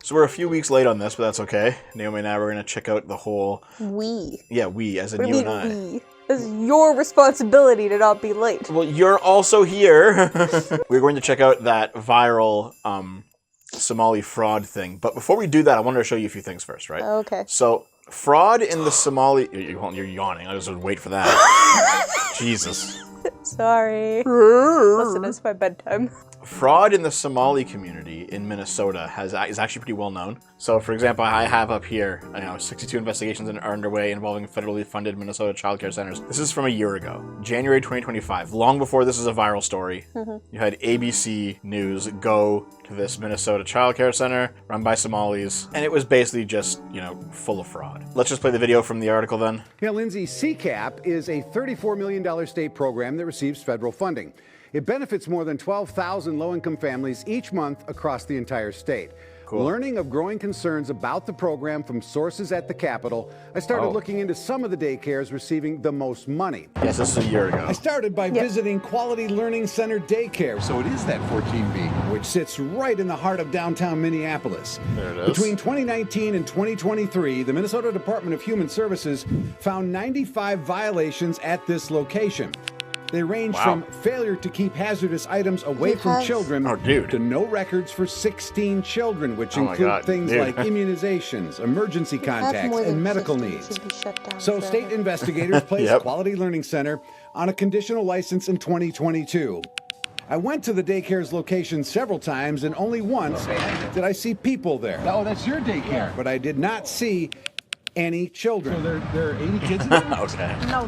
So we're a few weeks late on this, but that's okay. Naomi and I were going to check out the whole... We. Yeah, we, as in What you do and I. we? It's your responsibility to not be late. Well, you're also here. We're going to check out that viral Somali fraud thing. But before we do that, I wanted to show you a few things first, right? Okay. So, fraud in the Somali... You're yawning. I just would wait for that. Jesus. Sorry. Listen, it's my bedtime. Fraud in the Somali community in Minnesota is actually pretty well known. So, for example, I have up here, 62 investigations are underway involving federally funded Minnesota child care centers. This is from a year ago, January 2025, long before this is a viral story. You had ABC News go to this Minnesota child care center run by Somalis, and it was basically just, full of fraud. Let's just play the video from the article then. Yeah, Lindsay, CCAP is a $34 million state program that receives federal funding. It benefits more than 12,000 low-income families each month across the entire state. Cool. Learning of growing concerns about the program from sources at the Capitol, I started looking into some of the daycares receiving the most money. Yes, this is a year ago. I started by visiting Quality Learning Center Daycare. So it is that 14B. Which sits right in the heart of downtown Minneapolis. There it is. Between 2019 and 2023, the Minnesota Department of Human Services found 95 violations at this location. They range from failure to keep hazardous items away from children to no records for 16 children, which include things like immunizations, emergency contacts, and medical needs. So state investigators placed Quality Learning Center on a conditional license in 2022. I went to the daycare's location several times, and only once did I see people there. Oh, that's your daycare. But I did not see any children. So there are 80 kids in there? Okay. No.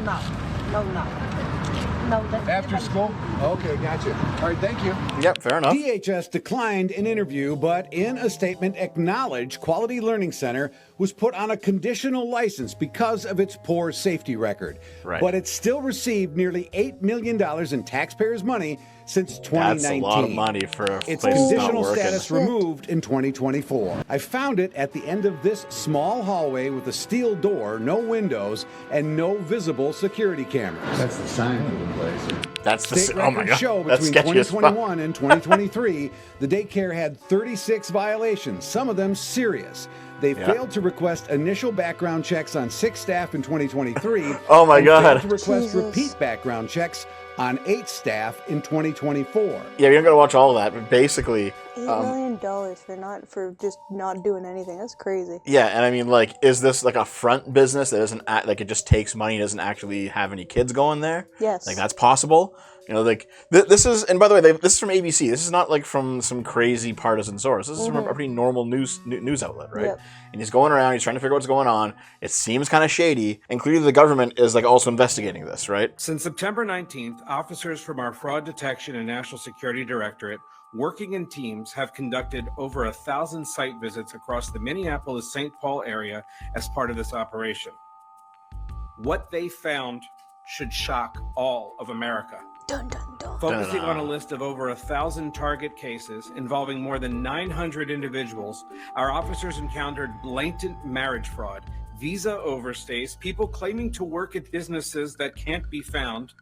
After school? Okay, gotcha. All right, thank you. Yep, fair enough. DHS declined an interview, but in a statement acknowledged Quality Learning Center was put on a conditional license because of its poor safety record. Right. But it still received nearly $8 million in taxpayers' money since 2019. That's a lot of money for a its place that's not conditional working. status removed in 2024. I found it at the end of this small hallway with a steel door, no windows, and no visible security cameras. That's the sign for the place. That's the State oh my records god. show That's between sketchy as fuck. 2021 and 2023, the daycare had 36 violations, some of them serious. They failed to request initial background checks on 6 staff in 2023. Oh my God. Failed to request repeat background checks on 8 staff in 2024. Yeah, we don't gotta watch all of that, but basically, $8 million for just not doing anything. That's crazy. yeah, and I mean, like, is this like a front business that doesn't act like it just takes money, doesn't actually have any kids going there? Yes. Like that's possible. Like this is, and by the way, this is from ABC. This is not like from some crazy partisan source. This is from a pretty normal news outlet, right? Yep. And he's going around, he's trying to figure out what's going on. It seems kind of shady, and clearly the government is like also investigating this, right? Since September 19th, officers from our Fraud Detection and National Security Directorate, working in teams, have conducted over 1,000 site visits across the Minneapolis-St. Paul area as part of this operation. What they found should shock all of America. Dun, dun, dun. Focusing on a list of over 1,000 target cases involving more than 900 individuals, our officers encountered blatant marriage fraud, visa overstays, people claiming to work at businesses that can't be found,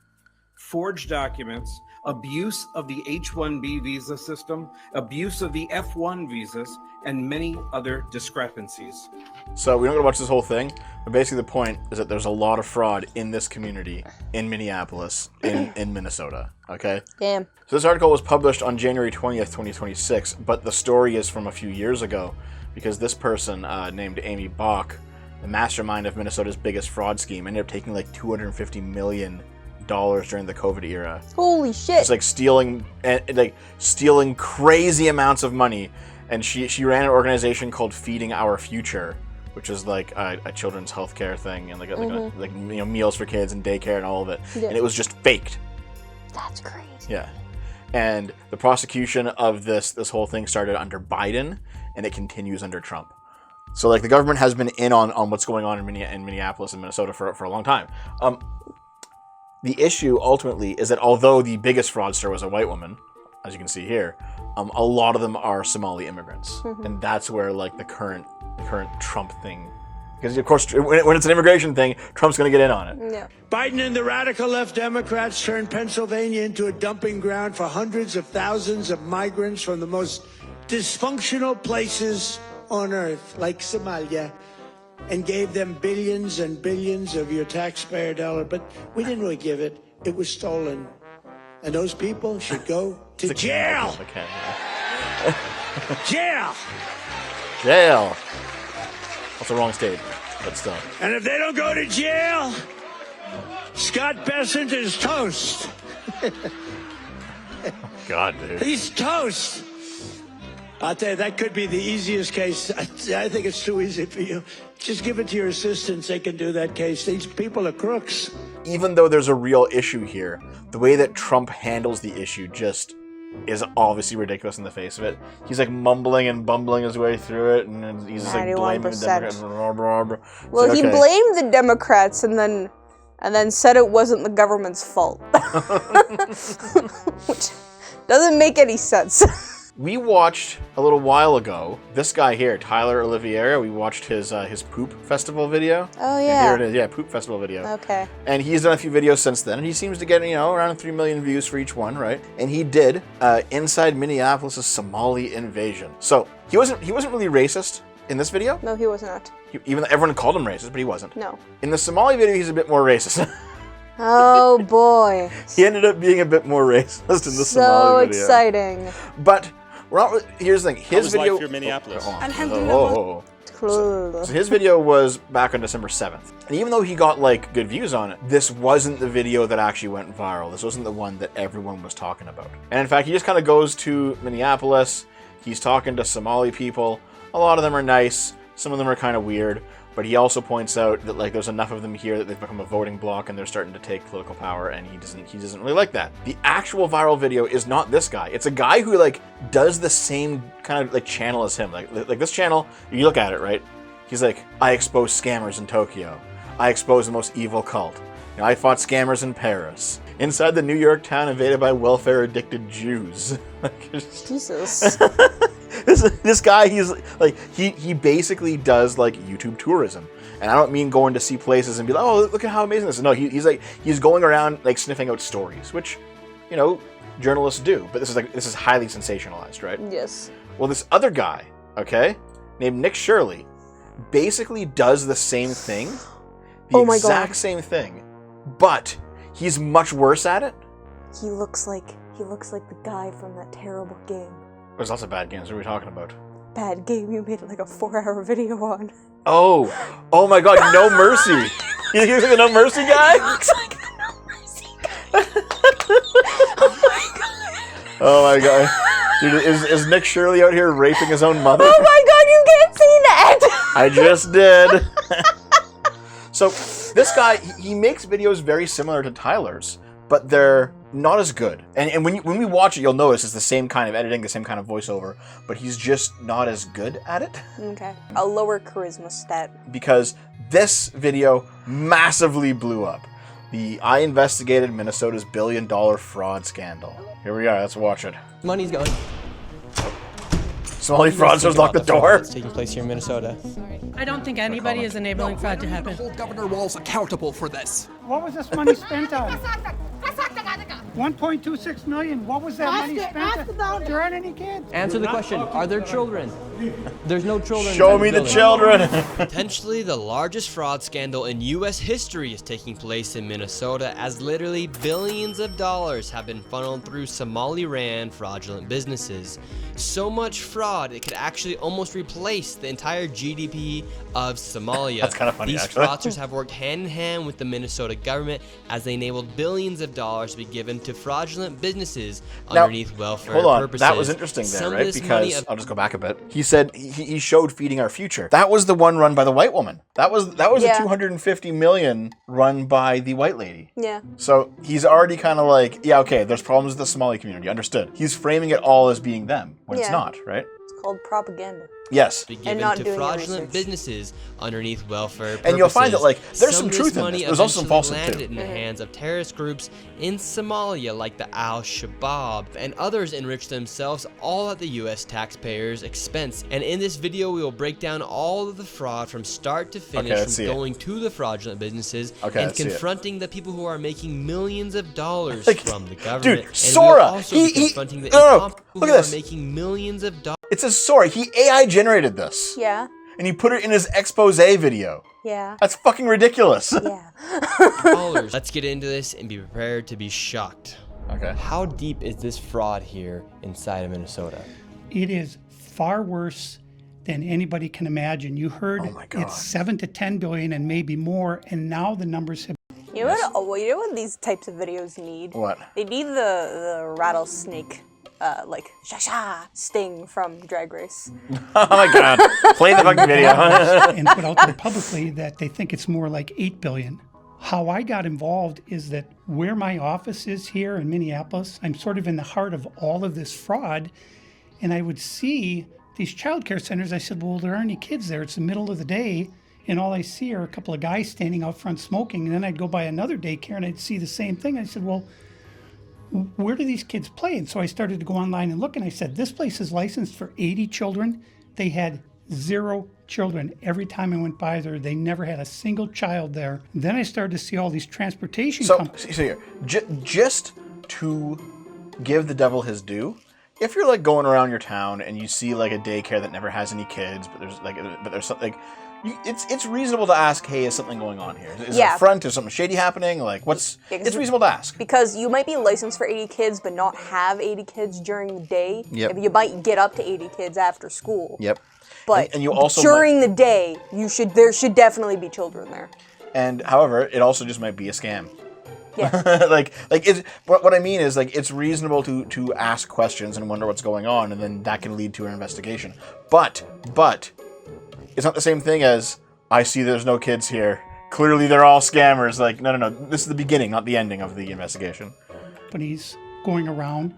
forged documents, abuse of the H-1B visa system, abuse of the F-1 visas, and many other discrepancies. So we don't gotta watch this whole thing, but basically the point is that there's a lot of fraud in this community, in Minneapolis, in Minnesota, okay? Damn. So this article was published on January 20th, 2026, but the story is from a few years ago, because this person, named Amy Bach, the mastermind of Minnesota's biggest fraud scheme, ended up taking like $250 million during the COVID era. Holy shit. It's like stealing crazy amounts of money. And she ran an organization called Feeding Our Future, which is like a children's healthcare thing and like meals for kids and daycare and all of it. Yeah. And it was just faked. That's crazy. Yeah. And the prosecution of this whole thing started under Biden, and it continues under Trump. So like the government has been in on what's going on in Minneapolis and Minnesota for a long time. The issue ultimately is that although the biggest fraudster was a white woman, as you can see here, a lot of them are Somali immigrants, and that's where like the current Trump thing, because of course when it's an immigration thing, Trump's going to get in on it. Yeah. Biden and the radical left Democrats turned Pennsylvania into a dumping ground for hundreds of thousands of migrants from the most dysfunctional places on earth like Somalia and gave them billions and billions of your taxpayer dollar, but we didn't really give it. It was stolen. And those people should go to jail. Jail. Jail. That's the wrong state, but still. And if they don't go to jail, Scott Bessent is toast. God, dude. He's toast. I'll tell you, that could be the easiest case. I think it's too easy for you. Just give it to your assistants. They can do that case. These people are crooks. Even though there's a real issue here, the way that Trump handles the issue just is obviously ridiculous in the face of it. He's like mumbling and bumbling his way through it, and he's just like blaming the Democrats. Well, like, he blamed the Democrats and then said it wasn't the government's fault. Which doesn't make any sense. We watched a little while ago, this guy here, Tyler Oliveira, we watched his Poop Festival video. Oh, yeah. And here it is, yeah, Poop Festival video. Okay. And he's done a few videos since then, and he seems to get, around 3 million views for each one, right? And he did Inside Minneapolis' Somali Invasion. So, he wasn't really racist in this video. No, he was not. Even though everyone called him racist, but he wasn't. No. In the Somali video, he's a bit more racist. Oh, boy. He ended up being a bit more racist in the So Somali video. exciting. But here's the thing. His video. Life here in Minneapolis? So his video was back on December 7th. And even though he got like good views on it, this wasn't the video that actually went viral. This wasn't the one that everyone was talking about. And in fact, he just kind of goes to Minneapolis. He's talking to Somali people. A lot of them are nice. Some of them are kind of weird. But he also points out that like there's enough of them here that they've become a voting bloc and they're starting to take political power, and he doesn't really like that. The actual viral video is not this guy. It's a guy who like does the same kind of like channel as him. Like this channel, you look at it, right? He's like, I expose scammers in Tokyo. I expose the most evil cult. I fought scammers in Paris. Inside the New York town invaded by welfare-addicted Jews. Jesus. This guy, he's like, he basically does like YouTube tourism. And I don't mean going to see places and be like, oh, look at how amazing this is. No, he's going around like sniffing out stories, which, journalists do. But this is highly sensationalized, right? Yes. Well, this other guy, okay, named Nick Shirley, basically does the same thing. The exact same thing. But he's much worse at it. He looks like the guy from that terrible game. There's lots of bad games. What are we talking about? Bad game you made like a 4-hour video on. Oh my God, No Mercy. You think the No Mercy guy? He looks like the No Mercy guy. Oh my God. Dude, is Nick Shirley out here raping his own mother? Oh my God, you can't see that. I just did. So this guy, he makes videos very similar to Tyler's, but they're not as good. And when we watch it, you'll notice it's the same kind of editing, the same kind of voiceover, but he's just not as good at it. Okay. A lower charisma stat. Because this video massively blew up. I investigated Minnesota's $1 billion fraud scandal. Here we are, let's watch it. Money's going. Somali fraudsters lock the door. That's taking place here in Minnesota. I don't think anybody is enabling fraud to happen. Hold Governor Walz accountable for this. What was this money spent on? 1.26 million. What was that money spent on? There aren't any kids. Answer the question. Are there children? There's no children. Show me the children. Potentially the largest fraud scandal in U.S. history is taking place in Minnesota, as literally billions of dollars have been funneled through Somali-ran fraudulent businesses. So much fraud, it could actually almost replace the entire GDP of Somalia. That's kind of funny, These actually. fraudsters have worked hand in hand with the Minnesota government as they enabled billions of dollars to be given to fraudulent businesses underneath welfare purposes. That was interesting there, right? Because I'll just go back a bit. He said he showed Feeding Our Future. That was the one run by the white woman. That was a 250 million run by the white lady. Yeah. So he's already kind of like, yeah, okay, there's problems with the Somali community. Understood. He's framing it all as being them when it's not, right? It's called propaganda. Yes. Be given to fraudulent businesses underneath welfare purposes. And you'll find that like there's some truth in money this. There's also some falsehood landed too. in the hands of terrorist groups in Somalia like the Al-Shabaab, and others enrich themselves all at the U.S. taxpayers' expense. And in this video, we will break down all of the fraud from start to finish, from going to the fraudulent businesses and confronting the people who are making millions of dollars from the government. Dude, Sora! And we will also be confronting the incompetent people who are making millions of dollars. It's a story. He AI generated this. Yeah. And he put it in his expose video. Yeah. That's fucking ridiculous. Yeah. Callers, let's get into this and be prepared to be shocked. Okay. How deep is this fraud here inside of Minnesota? It is far worse than anybody can imagine. You heard it's 7 to 10 billion and maybe more, and now the numbers have. You know what these types of videos need? What? They need the rattlesnake, like sha sting from Drag Race. Oh my god! Play the fucking video. And put out there publicly that they think it's more like 8 billion. How I got involved is that where my office is here in Minneapolis, I'm sort of in the heart of all of this fraud, and I would see these child care centers. I said, well, there aren't any kids there. It's the middle of the day, and all I see are a couple of guys standing out front smoking. And then I'd go by another daycare, and I'd see the same thing. I said, well, where do these kids play? And so I started to go online and look, and I said, this place is licensed for 80 children. They had 0 children. Every time I went by there, they never had a single child there. Then I started to see all these transportation companies. So here, just to give the devil his due, if you're like going around your town and you see like a daycare that never has any kids, but there's something, it's reasonable to ask, hey, is something going on here? Is it a front? Is something shady happening? Like, it's reasonable to ask. Because you might be licensed for 80 kids, but not have 80 kids during the day. Yep. You might get up to 80 kids after school. Yep. But and you also during the day, there should definitely be children there. And however, it also just might be a scam. Yeah. What I mean is, like, it's reasonable to ask questions and wonder what's going on, and then that can lead to an investigation. But it's not the same thing as, I see there's no kids here. Clearly they're all scammers. Like, no. This is the beginning, not the ending of the investigation. Companies going around,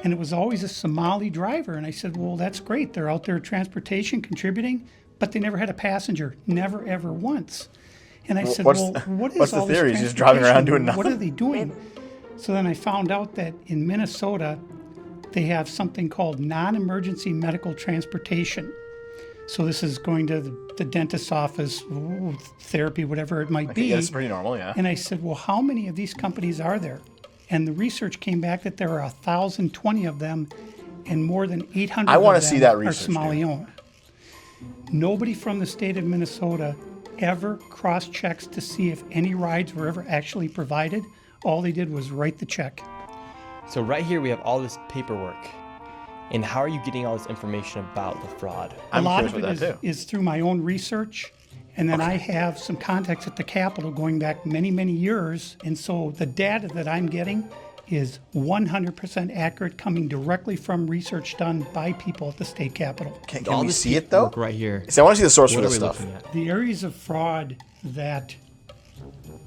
and it was always a Somali driver. And I said, well, that's great. They're out there transportation, contributing, but they never had a passenger. Never, ever once. And I said, what is what's all the this theory? He's just driving around doing nothing? What are they doing? So then I found out that in Minnesota, they have something called non-emergency medical transportation. So this is going to the dentist's office, therapy, whatever it might be. Yeah, that's pretty normal, yeah. And I said, well, how many of these companies are there? And the research came back that there are 1,020 of them, and more than 800 I want of to them see that are research, Somali-owned. Nobody from the state of Minnesota ever cross-checks to see if any rides were ever actually provided. All they did was write the check. So right here we have all this paperwork. And how are you getting all this information about the fraud? A lot of it is through my own research. And then I have some contacts at the Capitol going back many, many years. And so the data that I'm getting is 100% accurate, coming directly from research done by people at the state Capitol. Can we see it, though? Right here. See, I want to see the source for this stuff. The areas of fraud that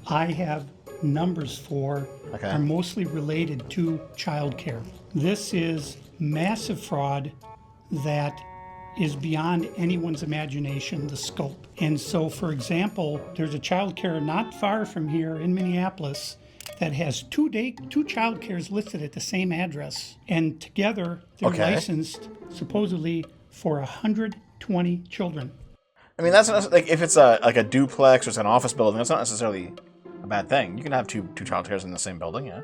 I have numbers for are mostly related to childcare. This is massive fraud that is beyond anyone's imagination, the scope. And so, for example, there's a childcare not far from here in Minneapolis that has two childcares listed at the same address, and together they're licensed supposedly for 120 children. I mean, that's not, like, if it's like a duplex or it's an office building, that's not necessarily a bad thing. You can have two childcares in the same building, yeah.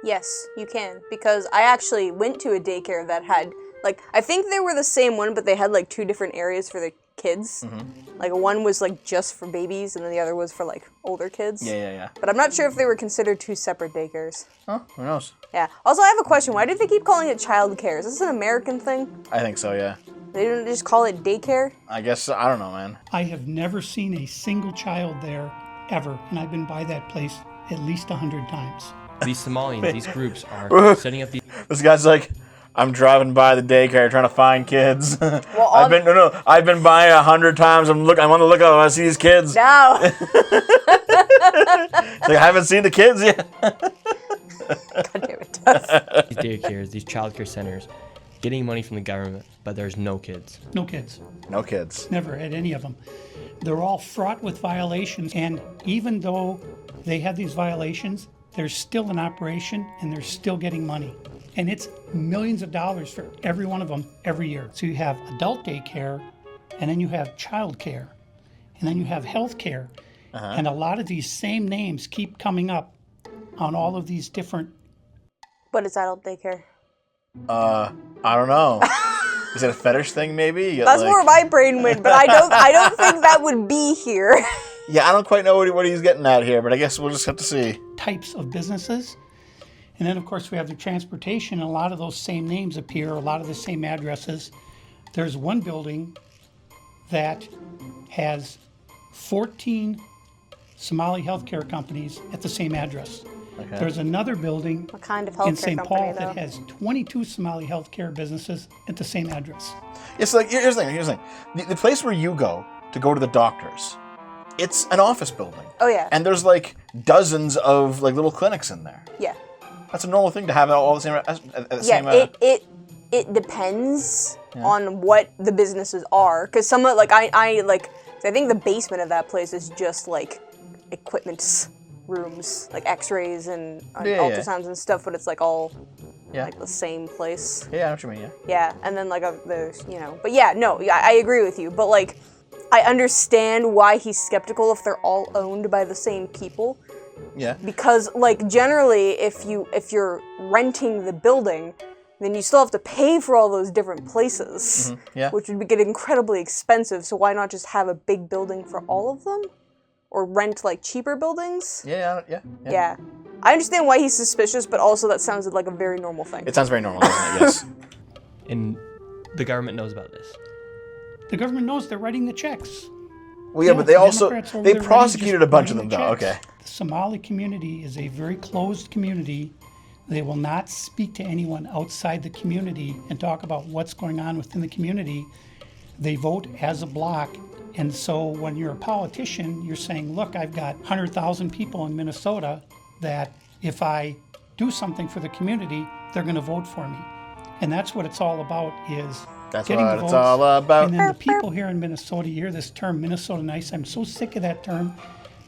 Yes, you can, because I actually went to a daycare that had, like, I think they were the same one, but they had like 2 different areas for the kids. Mm-hmm. Like, one was like just for babies, and then the other was for like older kids. Yeah. But I'm not sure if they were considered 2 separate daycares. Oh, who knows? Yeah. Also, I have a question. Why did they keep calling it childcare? Is this an American thing? I think so, yeah. They didn't just call it daycare? I guess, I don't know, man. I have never seen a single child there, ever, and I've been by that place at least 100 times. These Somalians, these groups are setting up these... This guy's like, I'm driving by the daycare trying to find kids. Well, I've been by 100 times. I'm on the lookout. I see these kids. No. Like, I haven't seen the kids yet. God damn it. These daycares, these childcare centers, getting money from the government, but there's no kids. No kids. No kids. Never had any of them. They're all fraught with violations, and even though they have these violations, they're still in operation and they're still getting money. And it's millions of dollars for every one of them every year. So you have adult daycare, and then you have child care, and then you have health care. Uh-huh. And a lot of these same names keep coming up on all of these different... What is adult daycare? I don't know. Is it a fetish thing, maybe? You get, That's like... where my brain went, but I don't think that would be here. Yeah, I don't quite know what he's getting at here, but I guess we'll just have to see. Types of businesses. And then, of course, we have the transportation. A lot of those same names appear, a lot of the same addresses. There's one building that has 14 Somali healthcare companies at the same address. Okay. There's another building What kind of in healthcare St. company, Paul though? that has 22 Somali healthcare businesses at the same address. It's like, here's the thing. The place where you go to the doctors, it's an office building. Oh, yeah. And there's like dozens of like little clinics in there. Yeah. That's a normal thing to have all the same. It depends on what the businesses are, because some of I think the basement of that place is just like equipment rooms, like X-rays and ultrasounds and stuff, but it's like all like the same place. Yeah, I know what you mean. Yeah, and then like there's but yeah, no, I agree with you, but like I understand why he's skeptical if they're all owned by the same people. Yeah. Because like generally, if you're renting the building, then you still have to pay for all those different places, which would get incredibly expensive. So why not just have a big building for all of them, or rent like cheaper buildings? Yeah. I understand why he's suspicious, but also that sounds like a very normal thing. It sounds very normal, doesn't it? Yes. And the government knows about this. The government knows they're writing the checks. Well, yeah, but they also Democrats over they there prosecuted a bunch of them, writing though. the checks. Okay. The Somali community is a very closed community. They will not speak to anyone outside the community and talk about what's going on within the community. They vote as a block. And so when you're a politician, you're saying, look, I've got 100,000 people in Minnesota that if I do something for the community, they're going to vote for me. And that's what it's all about, is That's getting what the it's votes. all about. And then the people here in Minnesota, you hear this term, Minnesota nice. I'm so sick of that term.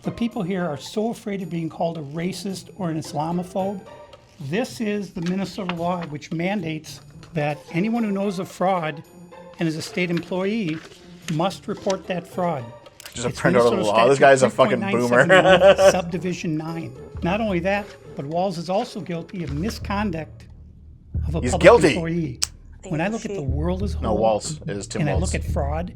The people here are so afraid of being called a racist or an Islamophobe. This is the Minnesota law, which mandates that anyone who knows of fraud and is a state employee must report that fraud. Just a printout of the law. This guy's a fucking boomer. Subdivision 9. Not only that, but Walls is also guilty of misconduct of a public guilty. employee. When I look at the world as a whole, No, Waltz is Tim and I Waltz. look at fraud,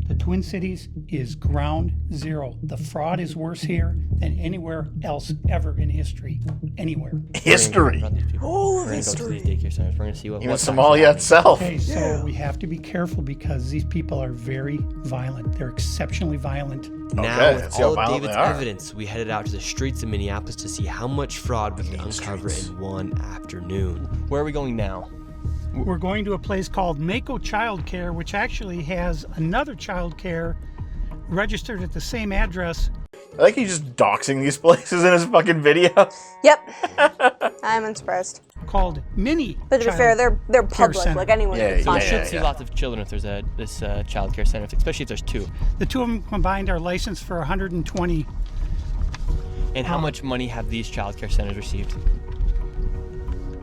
the Twin Cities is ground zero. The fraud is worse here than anywhere else ever in history. Anywhere. History. Oh, We're going to go to these daycare centers. We're going to see what. Even Somalia itself. Okay, so we have to be careful because these people are very violent. They're exceptionally violent. Now, let's with see how all of violent David's they are. evidence, we headed out to the streets of Minneapolis to see how much fraud we could uncover in one afternoon. Where are we going now? We're going to a place called Mako Child Care, which actually has another child care registered at the same address. I like he's just doxing these places in his fucking video. Yep. I'm unsurprised. Called Mini. But to be fair, they're public. Center. Like anyone can So find we should it. see lots of children if there's this child care center, especially if there's two. The two of them combined are licensed for 120. And how much money have these child care centers received?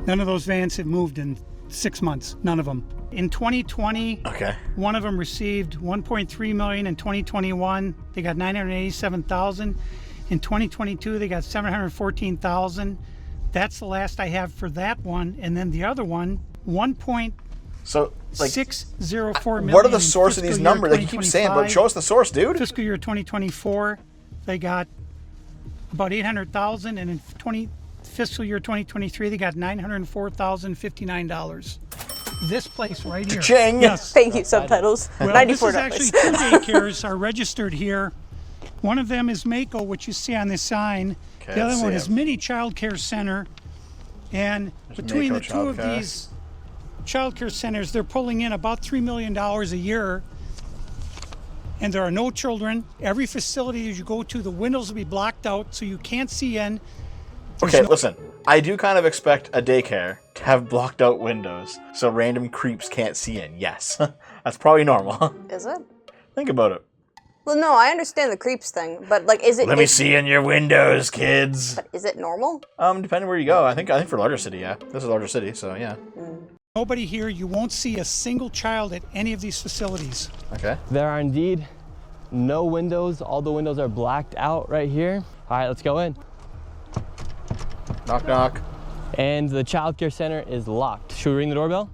None of those vans have moved in 6 months. None of them. In 2020, one of them received $1.3 million. In 2021, they got $987,000. In 2022, they got $714,000. That's the last I have for that one. And then the other one, So, like, $1.604 million. what are the source of these numbers? Like you keep saying, but show us the source, dude. Fiscal year 2024, they got about $800,000, and in fiscal year 2023, they got $904,059. This place right here. Cha-ching. Yes. Thank you, subtitles. Well, $94. this is actually two daycares are registered here. One of them is Mako, which you see on this sign. Okay, The other let's one see is it. Mini Child Care Center. And between Mako the two of Childcare. these child care centers, they're pulling in about $3 million a year. And there are no children. Every facility that you go to, the windows will be blocked out so you can't see in. Okay, listen. I do kind of expect a daycare to have blocked out windows so random creeps can't see in. Yes. That's probably normal. Is it? Think about it. Well, no, I understand the creeps thing, but like, is it? Let me see in your windows, kids. But is it normal? Depending where you go. I think for a larger city, yeah. This is a larger city, so yeah. Nobody here, you won't see a single child at any of these facilities. Okay. There are indeed no windows. All the windows are blacked out right here. All right, let's go in. Knock, knock. And the child care center is locked. Should we ring the doorbell?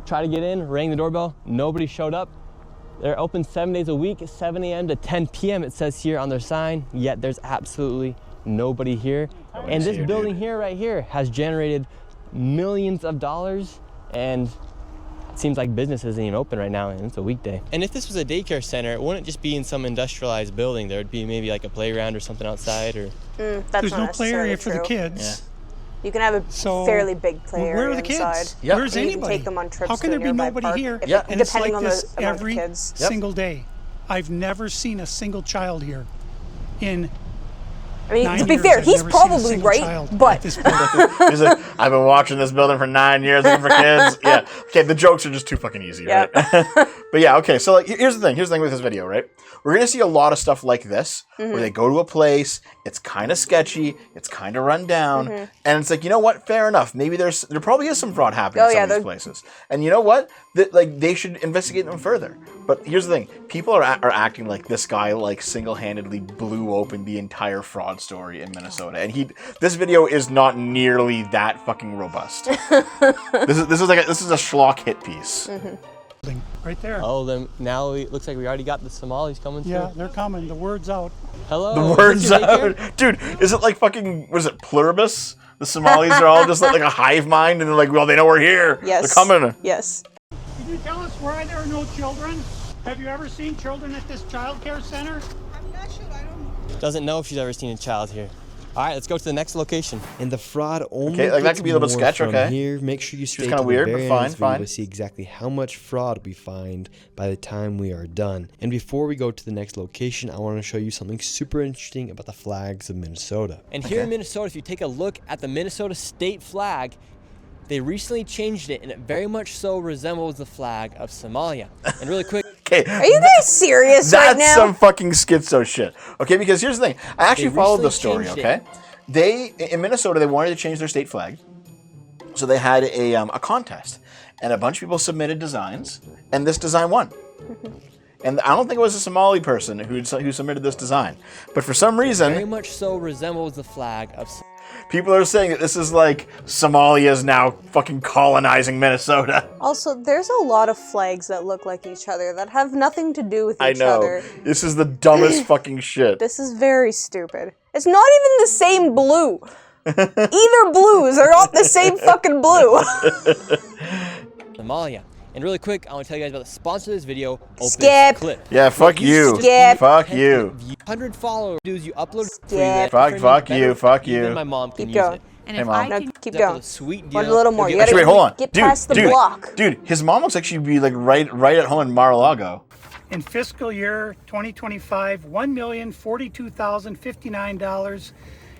tried to get in, rang the doorbell, nobody showed up. They're open 7 days a week, 7 a.m. to 10 p.m. it says here on their sign, yet there's absolutely nobody here. And this building here, right here, has generated millions of dollars, and it seems like business isn't even open right now, and it's a weekday. And if this was a daycare center, it wouldn't just be in some industrialized building. There would be maybe like a playground or something outside, or... That's There's not no play area for the true. kids. You can have a fairly big play area where are the kids? inside. Yep. Where's And you anybody? can take them on trips How can to a there be nearby nobody park, here? if- And it's depending like on this the amount of every kids. single day. I've never seen a single child here. I mean, to be fair, he's probably right, but He's like, I've been watching this building for 9 years looking for kids. Yeah. Okay, the jokes are just too fucking easy, right? But yeah, okay, so like here's the thing. Here's the thing with this video, right? We're gonna see a lot of stuff like this, where they go to a place, it's kind of sketchy, it's kind of run down, and it's like, you know what? Fair enough. Maybe there probably is some fraud happening in some of these places, and you know what? They should investigate them further. But here's the thing: people are acting like this guy like single-handedly blew open the entire fraud story in Minnesota, and this video is not nearly that fucking robust. this is a schlock hit piece. Right there. Oh, then now it looks like we already got the Somalis coming through. Yeah, they're coming. The word's out. Hello. The word's out. Dude, is it like fucking, what is it, pluribus? The Somalis are all just like a hive mind, and they're like, well, they know we're here. Yes. They're coming. Yes. Can you tell us why there are no children? Have you ever seen children at this child care center? I'm not sure. I don't. Doesn't know if she's ever seen a child here. All right, let's go to the next location. And the fraud only Okay, like that gets could be a little bit more sketch, from okay. Here, make sure you stay kinda to the weird, very but end of this video fine. to see exactly how much fraud we find by the time we are done. And before we go to the next location, I want to show you something super interesting about the flags of Minnesota. And here in Minnesota, if you take a look at the Minnesota state flag, they recently changed it, and it very much so resembles the flag of Somalia. And really quick, Okay. Are you guys serious right now? That's some fucking schizo shit. Okay, because here's the thing. I actually followed the story, changed okay? In Minnesota, they wanted to change their state flag. So they had a contest. And a bunch of people submitted designs, and this design won. And I don't think it was a Somali person who submitted this design. But for some reason, very much so resembles the flag of Somalia. people are saying that this is like Somalia is now fucking colonizing Minnesota. Also, there's a lot of flags that look like each other that have nothing to do with each other. This is the dumbest fucking shit. This is very stupid. It's not even the same blue. Either blues are not the same fucking blue. Somalia. And really quick, I want to tell you guys about the sponsor of this video, Opus Skip. Clip. Yeah, fuck you. Skip. Fuck you. 100 followers. You upload Skip. Fuck you. Fuck you. Even my mom can Keep use going. it. And Hey, if Mom. I No, can, keep That's going. a sweet deal. Want a little more. You Actually, gotta wait, hold on. get past the dude, block. Dude, his mom looks like she'd be like right at home in Mar-a-Lago. In fiscal year 2025, $1,042,059.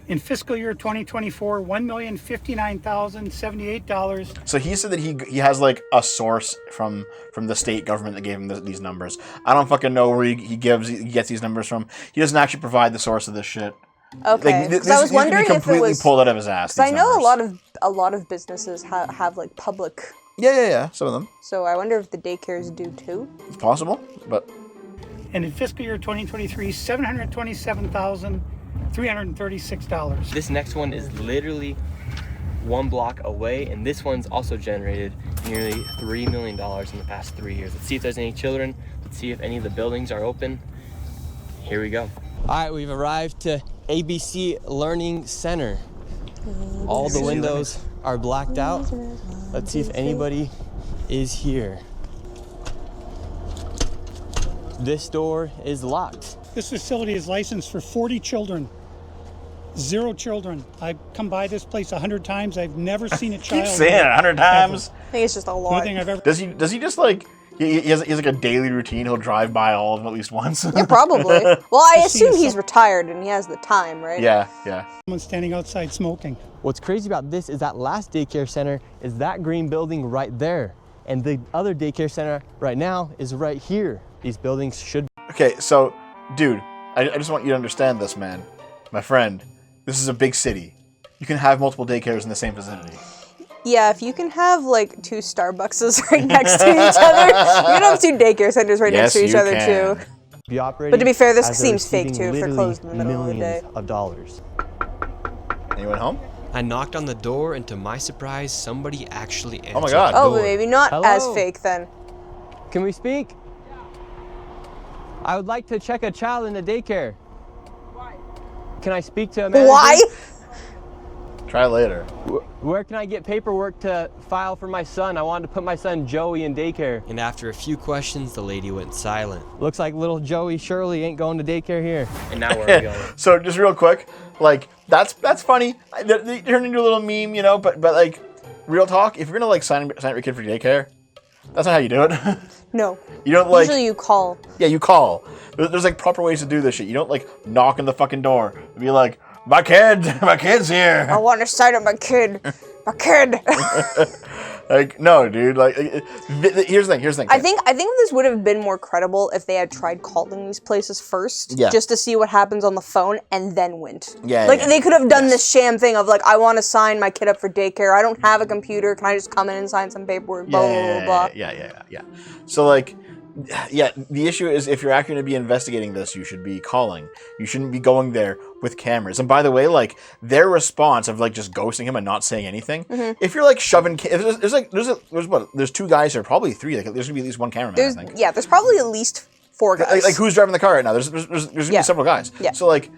In fiscal year 2024, $1,059,078. So he said that he has like a source from the state government that gave him these numbers. I don't fucking know where he gets these numbers from. He doesn't actually provide the source of this shit. Okay, because I was wondering if it completely was pulled out of his ass. Because I these know numbers. a lot of businesses have like public. Yeah, some of them. So I wonder if the daycares do too. It's possible, but And in fiscal year 2023, $727,336. This next one is literally 1 block away, and this one's also generated nearly $3 million in the past 3 years. Let's see if there's any children. Let's see if any of the buildings are open. Here we go. All right, we've arrived to ABC Learning Center. All the windows are blacked out. Let's see if anybody is here. This door is locked. This facility is licensed for 40 children. 0 children. I've come by this place 100 times. I've never seen a child. keep saying it 100 times. I think it's just a The lot. only thing I've ever. Does he just like he has like a daily routine? He'll drive by all of them at least once. Yeah, probably. Well, I Just seen assume a he's retired and he has the time, right? yeah. Someone standing outside smoking. What's crazy about this is that last daycare center is that green building right there. And the other daycare center right now is right here. These buildings should. Okay, so, dude, I just want you to understand this, man. My friend, this is a big city. You can have multiple daycares in the same vicinity. Yeah, if you can have like 2 Starbuckses right next to each other, you can have 2 daycare centers right next to each other too. Be operating, But to be fair, this as they're seems fake, receiving too, if they're literally closed in the middle of the day. millions of dollars. Anyone home? I knocked on the door, and to my surprise, somebody actually answered. Oh my God. the Oh, door. maybe not Hello? as fake then. Can we speak? I would like to check a child in the daycare. Why? Can I speak to a manager? Why? Try later. Where can I get paperwork to file for my son? I wanted to put my son Joey in daycare. And after a few questions, the lady went silent. Looks like little Joey Shirley ain't going to daycare here. And now where are we going? So just real quick, like that's funny. They turned into a little meme, you know. But like, real talk. If you're gonna like sign up your kid for daycare, that's not how you do it. No. You don't like. Usually you call. Yeah, you call. There's like proper ways to do this shit. You don't like knock on the fucking door and be like, my kid's here. I want to sign up my kid. My kid. Like, no, dude. Like, here's the thing. I think this would have been more credible if they had tried calling these places first, Yeah. just to see what happens on the phone, and then went. Yeah, Like yeah. they could have done this sham thing of like, I want to sign my kid up for daycare. I don't have a computer. Can I just come in and sign some paperwork? Blah blah blah. Yeah. So like, yeah, the issue is if you're actually going to be investigating this, you should be calling. You shouldn't be going there with cameras. And by the way, like their response of like just ghosting him and not saying anything. If you're like shoving, there's two guys here, probably three. Like there's gonna be at least one cameraman. I think. There's probably at least 4 guys. Like who's driving the car right now? There's gonna be several guys. Yeah. So like.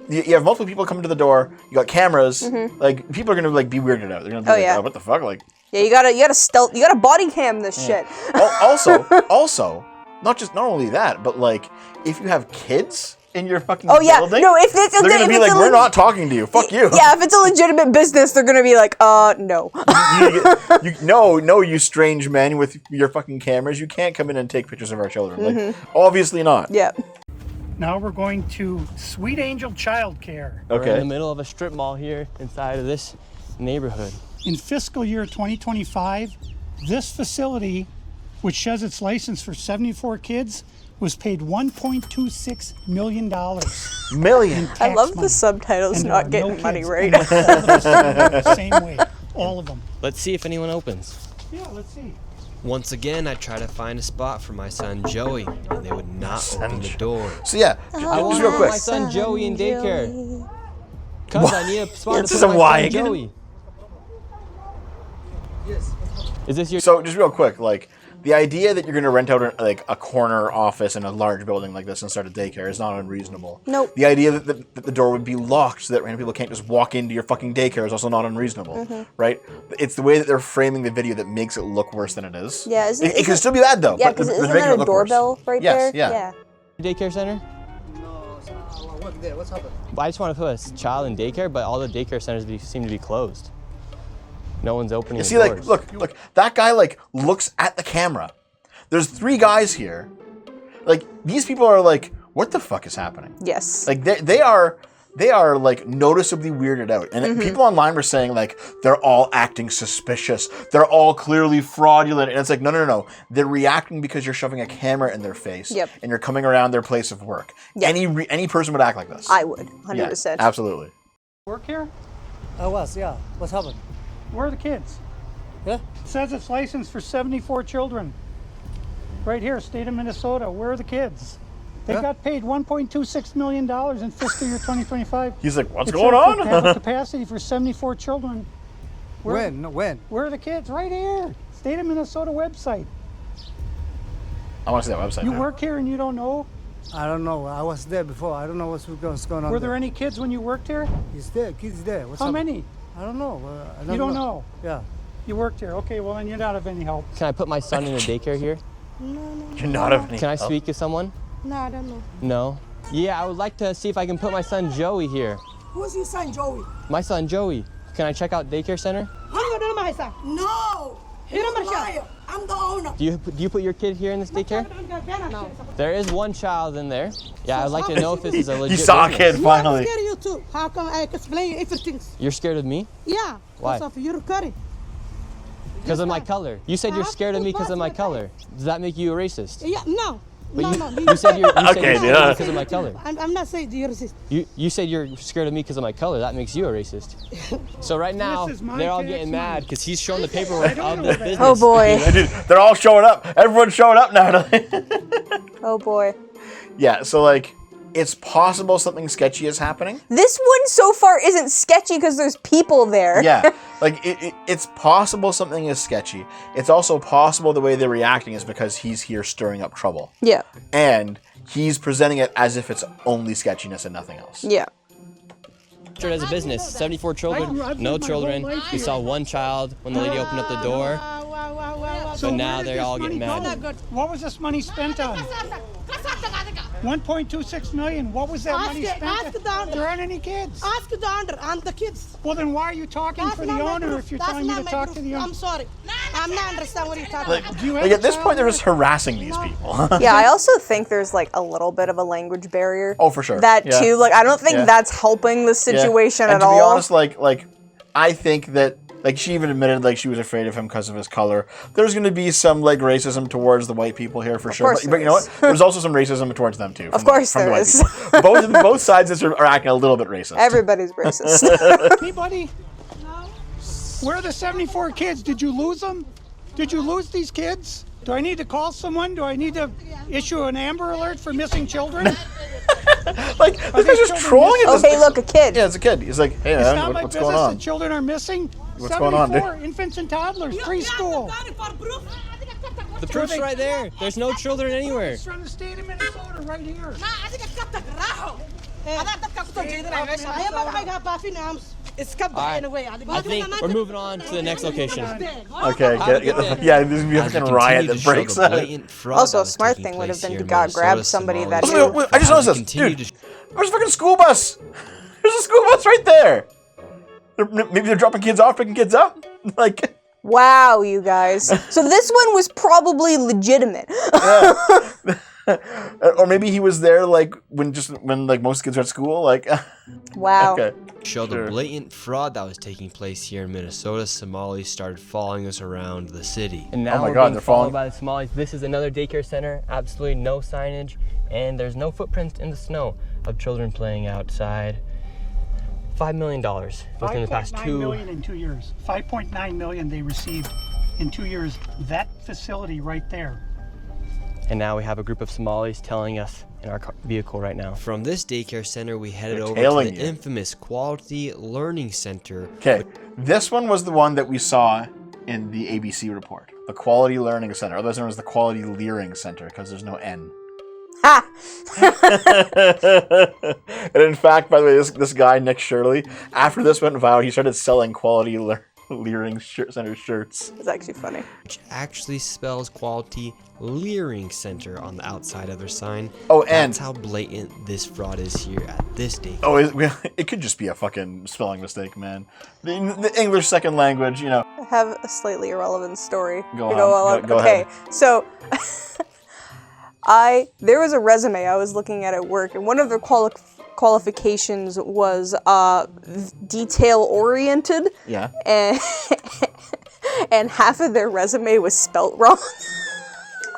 You have multiple people coming to the door. You got cameras. Like people are gonna like be weirded out. They're gonna be like, yeah. oh, what the fuck? Like, Yeah, you gotta stealth. You gotta body cam this shit. also, not only that, but like if you have kids in your fucking building, no. If it's they're gonna be like, we're not talking to you. Fuck you. Yeah, if it's a legitimate business, they're gonna be like, no. No, you strange men with your fucking cameras. You can't come in and take pictures of our children. Like, obviously not. Yeah. Now we're going to Sweet Angel Childcare. We're in Okay. the middle of a strip mall here inside of this neighborhood. In fiscal year 2025, this facility, which has its license for 74 kids, was paid $1.26 million. Million. I love money. the subtitles And there not are getting no money kids. right. And all of us are the same way, all of them. Let's see if anyone opens. Yeah, let's see. Once again, I tried to find a spot for my son Joey, and they would not open the door. So yeah, I just want to real put quick. my son Joey in daycare. Cause I need a spot It's to just put a my why son again? Joey. Is this your? So just real quick, like the idea that you're going to rent out like a corner office in a large building like this and start a daycare is not unreasonable. Nope. The idea that the door would be locked so that random people can't just walk into your fucking daycare is also not unreasonable, right? It's the way that they're framing the video that makes it look worse than it is. Yeah, it can still be bad though. Yeah, but because they're isn't making that it a look worse. doorbell right Yes, there? yeah. Daycare center? No, I work there. What's happened? I just want to put a child in daycare, but all the daycare centers seem to be closed. No one's opening. You the see, like, doors. look, that guy like looks at the camera. There's 3 guys here. Like these people are like, what the fuck is happening? Yes. Like they are like noticeably weirded out. And people online were saying like they're all acting suspicious. They're all clearly fraudulent. And it's like, no. They're reacting because you're shoving a camera in their face. Yep. And you're coming around their place of work. Yep. Any person would act like this. I would, 100%. Yeah, absolutely. Work here? I was, yeah. What's happened? Where are the kids? Yeah? It says it's licensed for 74 children. Right here, state of Minnesota. Where are the kids? They got paid $1.26 million in fiscal year 2025. He's like, what's It going says they have a on? capacity for 74 children. When? When? Where are the kids? Right here. State of Minnesota website. I want to see that website. You now. work here and you don't know? I don't know. I was there before. I don't know what's going on. Were there any kids when you worked here? He's there. Kids there. What's How happened? many? I don't know. You don't know? Yeah. You worked here. Okay, well then you're not of any help. Can I put my son in a daycare here? You're not of any Can I help. speak to someone? No, I don't know. No. Yeah, I would like to see if I can put my son Joey here. Who's your son, Joey? My son Joey. Can I check out daycare center? I'm not my son. No. You're a liar. I'm the owner. Do you put your kid here in this daycare? No. There is one child in there. Yeah, I'd like to know if this is a legit He saw a business. kid finally. I'm scared of you too. How come I explain everything? You're scared of me? Yeah. Why? Because of your curry. Because of my color. You said you're scared of me because of my color. Does that make you a racist? Yeah. No. But No. you said you're Okay, scared of me yeah. because of my color. I'm not saying you're racist. You said you're scared of me because of my color. That makes you a racist. So right now, This is my they're all tax getting money. mad because he's showing the paperwork of this business. Oh boy. Dude, they're all showing up. Everyone's showing up now. Oh boy. Yeah, so like, it's possible something sketchy is happening. This one so far isn't sketchy because there's people there. Yeah, like it's possible something is sketchy. It's also possible the way they're reacting is because he's here stirring up trouble. Yeah. And he's presenting it as if it's only sketchiness and nothing else. Yeah. As a business, 74 children, no children. We saw one child when the lady opened up the door. So But now they're all getting mad. What was this money spent on? 1.26 million. What was that money spent on? There aren't any kids. Ask the owner and the kids. Well, then why are you talking for the owner if you're telling me to talk to the owner? I'm sorry. I'm not understand what you're talking about. Like at this point, they're just harassing these people. Yeah, I also think there's like a little bit of a language barrier. Oh, for sure. That too. Like, I don't think that's helping the situation at all. And to be honest, like I think that. Like, she even admitted, like, she was afraid of him because of his color. There's going to be some, like, racism towards the white people here, for sure. But you know what? There's also some racism towards them, too. Of course there is. Both sides are acting a little bit racist. Everybody's racist. Anybody? Where are the 74 kids? Did you lose them? Did you lose these kids? Do I need to call someone? Do I need to issue an Amber Alert for missing children? Like, this guy's just trolling it. Okay, look, a kid. Yeah, it's a kid. He's like, hey, It's man, not my what's business going on? that children are missing. What's going on, dude? 74 infants and toddlers, preschool. The proof's right there. There's no children anywhere. It's from the state of Minnesota right here. I think we're moving on to the next location. Okay, yeah, there's gonna be a fucking riot that breaks out. Also, a smart thing would have been to grab somebody that Wait, I just noticed this, dude. There's a fucking school bus. There's a school bus right there. Maybe they're dropping kids off, picking kids up. Like, wow, you guys. So this one was probably legitimate. Or maybe he was there like when like most kids are at school. Like, wow. Okay. Show the blatant fraud that was taking place here in Minnesota. Somalis started following us around the city. And now we're being followed by the Somalis. This is another daycare center. Absolutely no signage, and there's no footprints in the snow of children playing outside. $5 million within the past 5.9 million in 2 years. 5.9 million they received in 2 years. That facility right there. And now we have a group of Somalis telling us in our vehicle right now. From this daycare center, we headed over to the infamous Quality Learning Center. Okay, this one was the one that we saw in the ABC report. The Quality Learning Center, otherwise known as the Quality Leering Center, because there's no N. Ha! And in fact, by the way, this guy, Nick Shirley, after this went viral, he started selling Quality Leering Center shirts. It's actually funny. Which actually spells Quality Leering Center on the outside of their sign. Oh, and that's how blatant this fraud is here at this day. Oh, it could just be a fucking spelling mistake, man. The English second language, you know. I have a slightly irrelevant story. Go on. Go okay, ahead. so there was a resume I was looking at work, and one of their qualifications was detail-oriented. Yeah. And half of their resume was spelt wrong.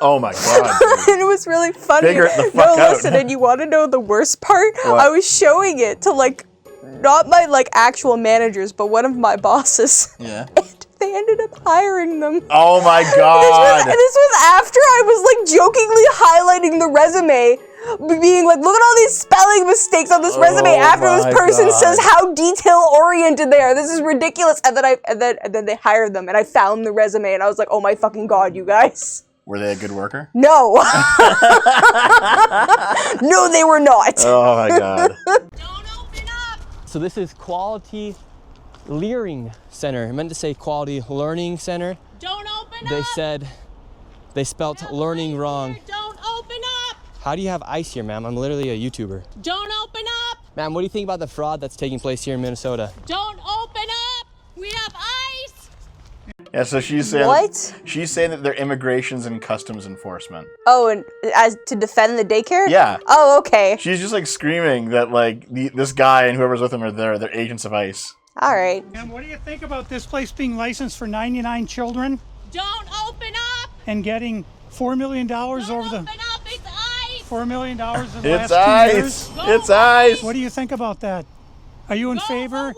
Oh my god. And it was really funny. Figure it the fuck out. Listen, and you want to know the worst part? What? I was showing it to not my actual managers, but one of my bosses. Yeah. And they ended up hiring them. Oh my god. And this was after I was jokingly highlighting the resume, being like, look at all these spelling mistakes on this resume after this person says how detail oriented they are. This is ridiculous. And then they hired them, and I found the resume, and I was like, oh my fucking god, you guys. Were they a good worker? No. No, they were not. Oh my god. So this is Quality Leering Center. I meant to say Quality Learning Center. Don't open up. They said they spelt learning wrong. Don't open up. How do you have ice here, ma'am? I'm literally a YouTuber. Don't open up. Ma'am, what do you think about the fraud that's taking place here in Minnesota? Don't open up. We have ice. Yeah, so she's saying What? She's saying that they're immigrations and customs enforcement. Oh, and as to defend the daycare? Yeah. Oh, okay. She's just screaming that this guy and whoever's with him are they're agents of ICE. All right. And what do you think about this place being licensed for 99 children? Don't open up. And getting $4 million over the... Open up. It's ice. $4 million in the It's last 2 ice. years? It's ice. What do you think about that? Are you in favor?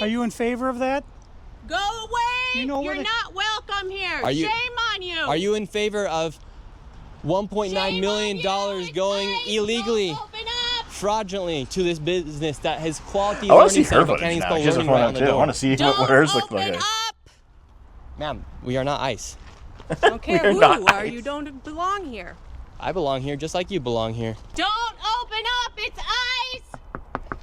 Are you in favor of that? Go away. You know You're not welcome here. Shame on you. Are you in favor of $1.9 million going illegally fraudulently to this business that has quality I want to see learning her center, but footage can't even now. spell She has a learning phone right out on the too. I door. want to see what hers looks like. Ma'am, we are not ICE. Don't care are who not you are, ICE. you don't belong here. I belong here just like you belong here. Don't open up, it's ice!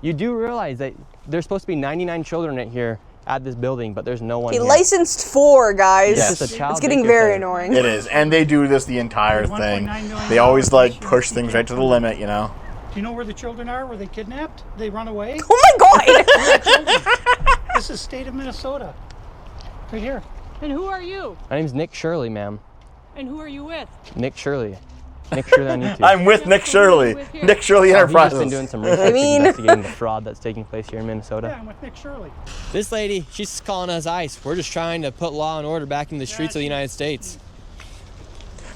You do realize that there's supposed to be 99 children in here at this building, but there's no one He here. licensed 4, guys. Yes. It's getting very annoying. It is, and they do this the entire thing. They always like push things right to the limit, you know. Do you know where the children are? Were they kidnapped? They run away? Oh my God! This is state of Minnesota. Right here. And who are you? My name's Nick Shirley, ma'am. And who are you with? Nick Shirley. Nick Shirley on YouTube. I'm with Nick Shirley. Nick Shirley He's Enterprises. just been doing some research investigating the fraud that's taking place here in Minnesota. Yeah, I'm with Nick Shirley. This lady, she's calling us ICE. We're just trying to put law and order back in the streets of the United States.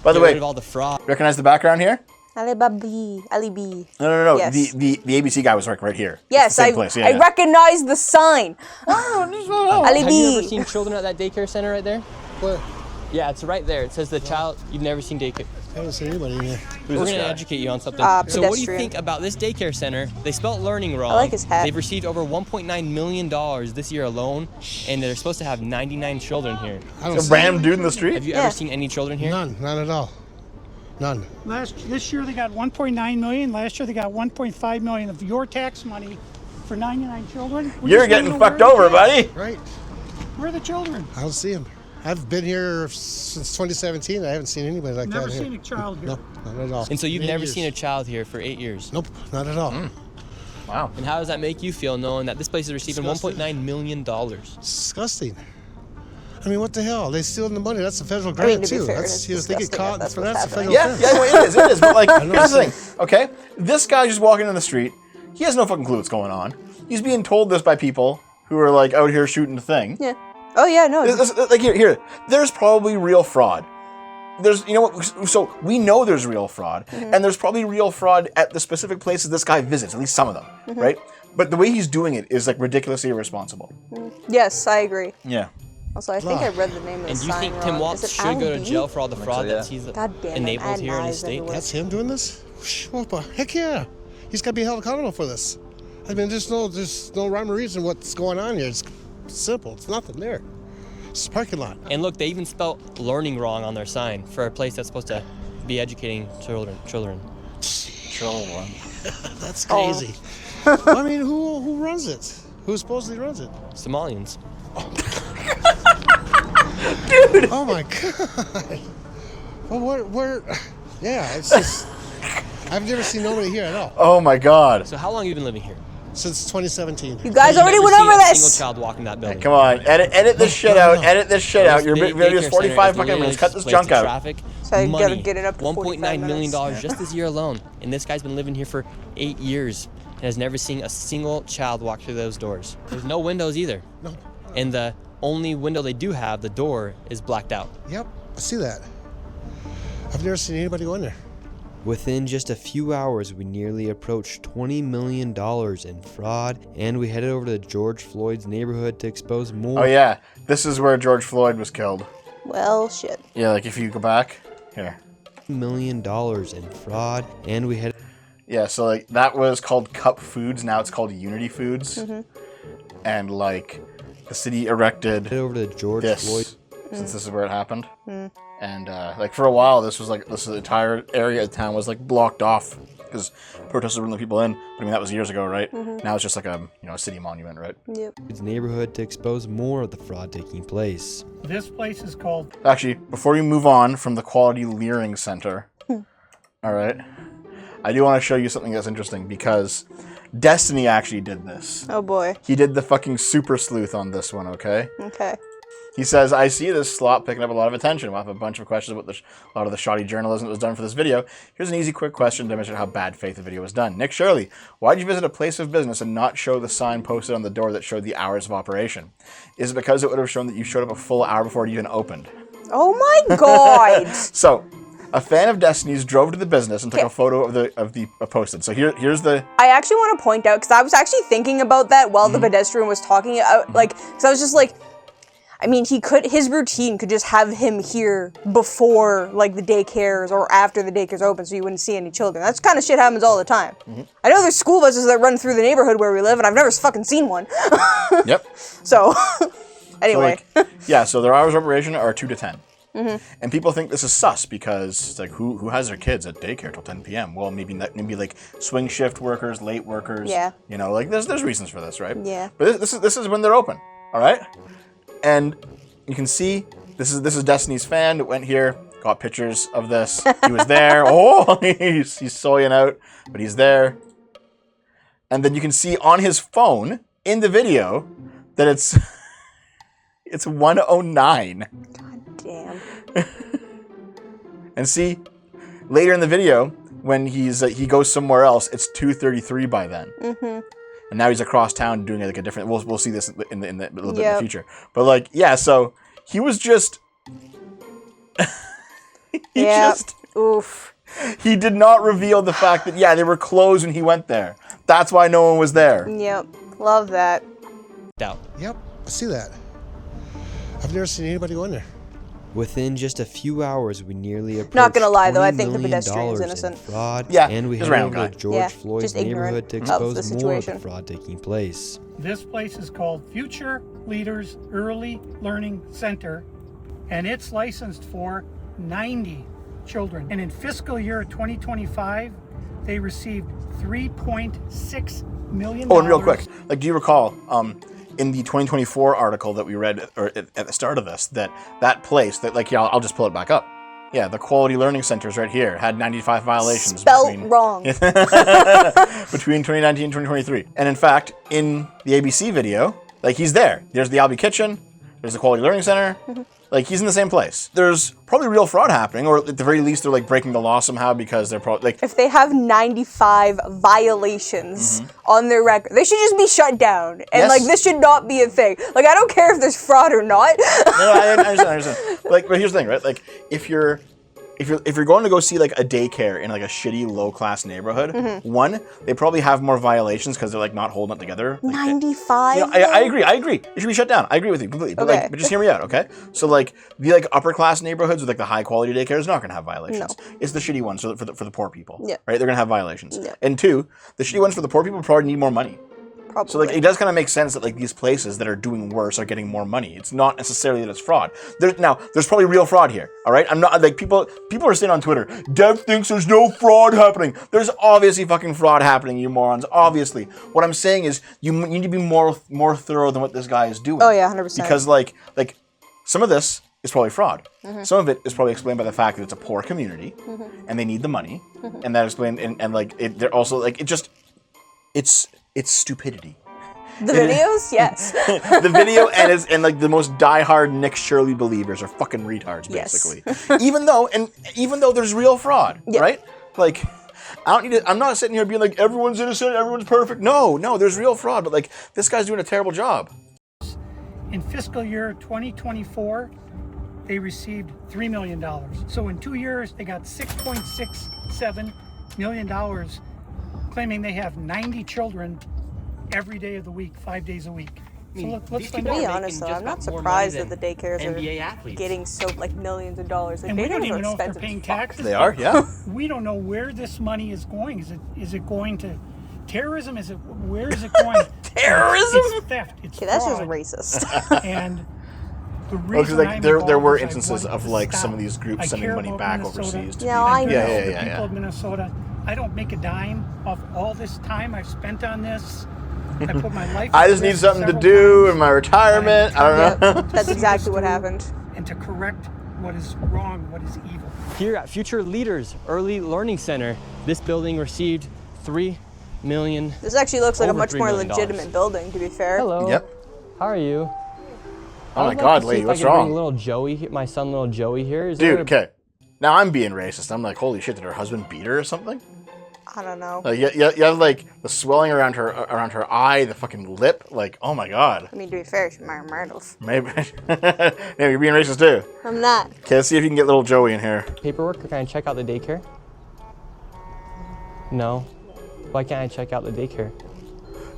By the Get way, rid of all the fraud. recognize the background here? Ali B. No. Yes. The ABC guy was right here. Yes, It's the same I place. I recognize the sign. Ali Have you ever B. seen children at that daycare center right there? Where? Yeah, it's right there. It says the child. You've never seen daycare. I haven't seen anybody in there. We're going to educate you on something. So what do you Pedestrian. think about this daycare center? They spelled learning wrong. I like his hat. They've received over $1.9 million this year alone, and they're supposed to have 99 children here. I don't A see random anybody. dude in the street? Have you ever seen any children here? None, not at all. None. This year they got 1.9 million. Last year they got 1.5 million of your tax money for 99 children. We You're just getting wanna know fucked where over, the kids- buddy. Right. Where are the children? I don't see them. I've been here since 2017. I haven't seen anybody like Never that here. seen a child here. No, not at all. And so you've 8 never years. seen a child here for 8 years? Nope, not at all. Wow. And how does that make you feel knowing that this place is receiving Disgusting. $1.9 million? Disgusting. I mean, what the hell? They stealing the money. That's a federal I grant mean, to be too. fair, That's it's you know, if they get disgusting caught if that's for what's that's a happening. federal Yeah, offense. it is. But like, I know here's the it's- thing, okay? This guy just walking in the street. He has no fucking clue what's going on. He's being told this by people who are like out here shooting the thing. Yeah. Oh yeah, no. Like here, there's probably real fraud. There's, you know what? So we know there's real fraud, and there's probably real fraud at the specific places this guy visits. At least some of them, right? But the way he's doing it is like ridiculously irresponsible. Yes, I agree. Yeah. Also, I think I read the name of the And do you sign think wrong. Tim Is Waltz it should go to Ali B? jail for all the fraud yeah. that he's God damn it, I enabled had here in his knives state? everywhere. That's him doing this? Well, heck yeah. He's got to be held accountable for this. I mean, there's no rhyme or reason what's going on here. It's simple. It's nothing there. It's a parking lot. And look, they even spelled learning wrong on their sign for a place that's supposed to be educating children. That's crazy. I mean, who runs it? Who supposedly runs it? Somalians. Dude! Oh my god. Well, where? Yeah, it's just. I've never seen nobody here at all. Oh my god. So how long have you been living here? Since 2017. You guys You've already never went seen over a this. single child walking that building. Come on, edit this shit out. Edit this shit out. Your This video is daycare 45 center is fucking minutes. Cut this literally junk place to out. Traffic, So you gotta money, get it up to 45 $1.9 million minutes. just this year alone. And this guy's been living here for 8 years and has never seen a single child walk through those doors. There's no windows either. No. And the only window they do have, the door, is blacked out. Yep, I see that. I've never seen anybody go in there. Within just a few hours, we nearly approached $20 million in fraud, and we headed over to George Floyd's neighborhood to expose more. Oh yeah, this is where George Floyd was killed. Well, shit. Yeah, like if you go back here. $1 million in fraud, and we headed. Yeah, so like that was called Cup Foods. Now it's called Unity Foods. And like the city erected over to George this, Floyd. since this is where it happened. And like for a while, this entire area of town was like blocked off because protesters wouldn't let people in. But I mean, that was years ago, right? Now it's just like a city monument, right? Yep. Its neighborhood to expose more of the fraud taking place. This place is called. Actually, before we move on from the Quality Leering Center, all right, I do want to show you something that's interesting because Destiny actually did this. Oh boy. He did the fucking super sleuth on this one, okay? Okay. He says, I see this slot picking up a lot of attention. We'll have a bunch of questions about a lot of the shoddy journalism that was done for this video. Here's an easy, quick question to demonstrate how bad faith the video was done. Nick Shirley, why did you visit a place of business and not show the sign posted on the door that showed the hours of operation? Is it because it would have shown that you showed up a full hour before it even opened? Oh my god. So, a fan of Destiny's drove to the business and took a photo of the posted. So here's the. I actually want to point out, because I was actually thinking about that while the pedestrian was talking, like, because I was just like, I mean, his routine could just have him here before, like, the daycares or after the daycares open, so you wouldn't see any children. That's kind of shit happens all the time. I know there's school buses that run through the neighborhood where we live, and I've never fucking seen one. Yep. So, anyway. So, like, yeah, so their hours of operation are 2 to 10. And people think this is sus because it's like, who has their kids at daycare till 10 p.m.? Well, maybe like swing shift workers, late workers. Yeah. You know, like there's reasons for this, right? Yeah. But this is when they're open. All right. And you can see this is Destiny's fan that went here, got pictures of this. He was there. Oh, he's soying out, but he's there. And then you can see on his phone in the video that it's 1:09. Damn. And see, later in the video when he goes somewhere else, it's 2:33 by then. And now he's across town doing like a different. We'll see this in a little bit in the future. But like, yeah, so he was just. Oof. He did not reveal the fact that they were closed when he went there. That's why no one was there. Yep. Love that. Doubt. Yep, I see that. I've never seen anybody go in there. Within just a few hours, we nearly approached Not gonna lie, though, I $20 think the million pedestrian's in innocent. fraud, Yeah, and we just headed random over guy. to George Yeah, Floyd's just ignorant neighborhood to of expose the more of the situation. fraud taking place. This place is called Future Leaders Early Learning Center, and it's licensed for 90 children. And in fiscal year 2025, they received $3.6 million. Oh, and real quick, like, do you recall in the 2024 article that we read or at the start of this that place that, like, I'll just pull it back up. Yeah, the Quality Learning Centers right here had 95 violations. Spelt wrong. Between 2019 and 2023. And in fact, in the ABC video, like, he's there. There's the Albee Kitchen. There's the Quality Learning Center. Like, he's in the same place. There's probably real fraud happening, or at the very least, they're like breaking the law somehow because they're probably like. If they have 95 violations on their record, they should just be shut down. And like, this should not be a thing. Like, I don't care if there's fraud or not. No, I understand. Like, but here's the thing, right? Like, if you're going to go see like a daycare in like a shitty low-class neighborhood, one, they probably have more violations because they're like not holding it together. Like, 95? You know, I agree. It should be shut down. I agree with you completely. But like, but just hear me out, okay? So like the like upper-class neighborhoods with like the high-quality daycare is not going to have violations. No. It's the shitty ones for the poor people, Yeah. right? They're going to have violations. Yeah. And two, the shitty ones for the poor people probably need more money. Probably. So like, it does kind of make sense that like these places that are doing worse are getting more money. It's not necessarily that it's fraud. There's probably real fraud here. All right, I'm not like people are saying on Twitter, Dev thinks there's no fraud happening. There's obviously fucking fraud happening, you morons. Obviously, what I'm saying is you need to be more thorough than what this guy is doing. Oh yeah, 100%. Because like some of this is probably fraud. Some of it is probably explained by the fact that it's a poor community and they need the money, and that explained and like it. They're also like it's stupidity. The videos, yes. The video and like the most diehard Nick Shirley believers are fucking retards, basically. even though there's real fraud, right? Like, I'm not sitting here being like everyone's innocent, everyone's perfect. No, there's real fraud, but like this guy's doing a terrible job. In fiscal year 2024, they received $3 million. So in 2 years, they got $6.67 million, claiming they have 90 children every day of the week, 5 days a week. So let's To be honest, though, I'm not surprised that the daycares are getting so like millions of dollars. Like, and we don't daycares even are know if they're expensive paying as fuck. taxes. They are, yeah. We don't know where this money is going. Is it going to terrorism? Where is it going? Terrorism? It's theft. It's Okay, that's just fraud. racist. And the Because reason like I'm there involved were is I instances wanted of to like stop. some of these groups I sending care money about back Minnesota. overseas. To Yeah, I know. The people of Minnesota. I don't make a dime off all this time I've spent on this. I put my life. I just need something to do in my retirement. I don't know. That's exactly what happened. And to correct what is wrong, what is evil. Here at Future Leaders Early Learning Center, this building received $3 million. This actually looks like a over much $3 more million. legitimate building, to be fair. Hello. Yep. How are you? Oh my I'd like God, to see lady, if what's I can bring wrong? little Joey, my son, little Joey here. Is Dude, there okay. Now I'm being racist. I'm like, holy shit, did her husband beat her or something? I don't know. Like, you have like the swelling around her eye, the fucking lip. Like, oh my God. I mean, to be fair, she might have murdered. Maybe. Yeah, you're being racist too. I'm not. Okay, let's see if you can get little Joey in here. paperwork, or can I check out the daycare? No. Why can't I check out the daycare?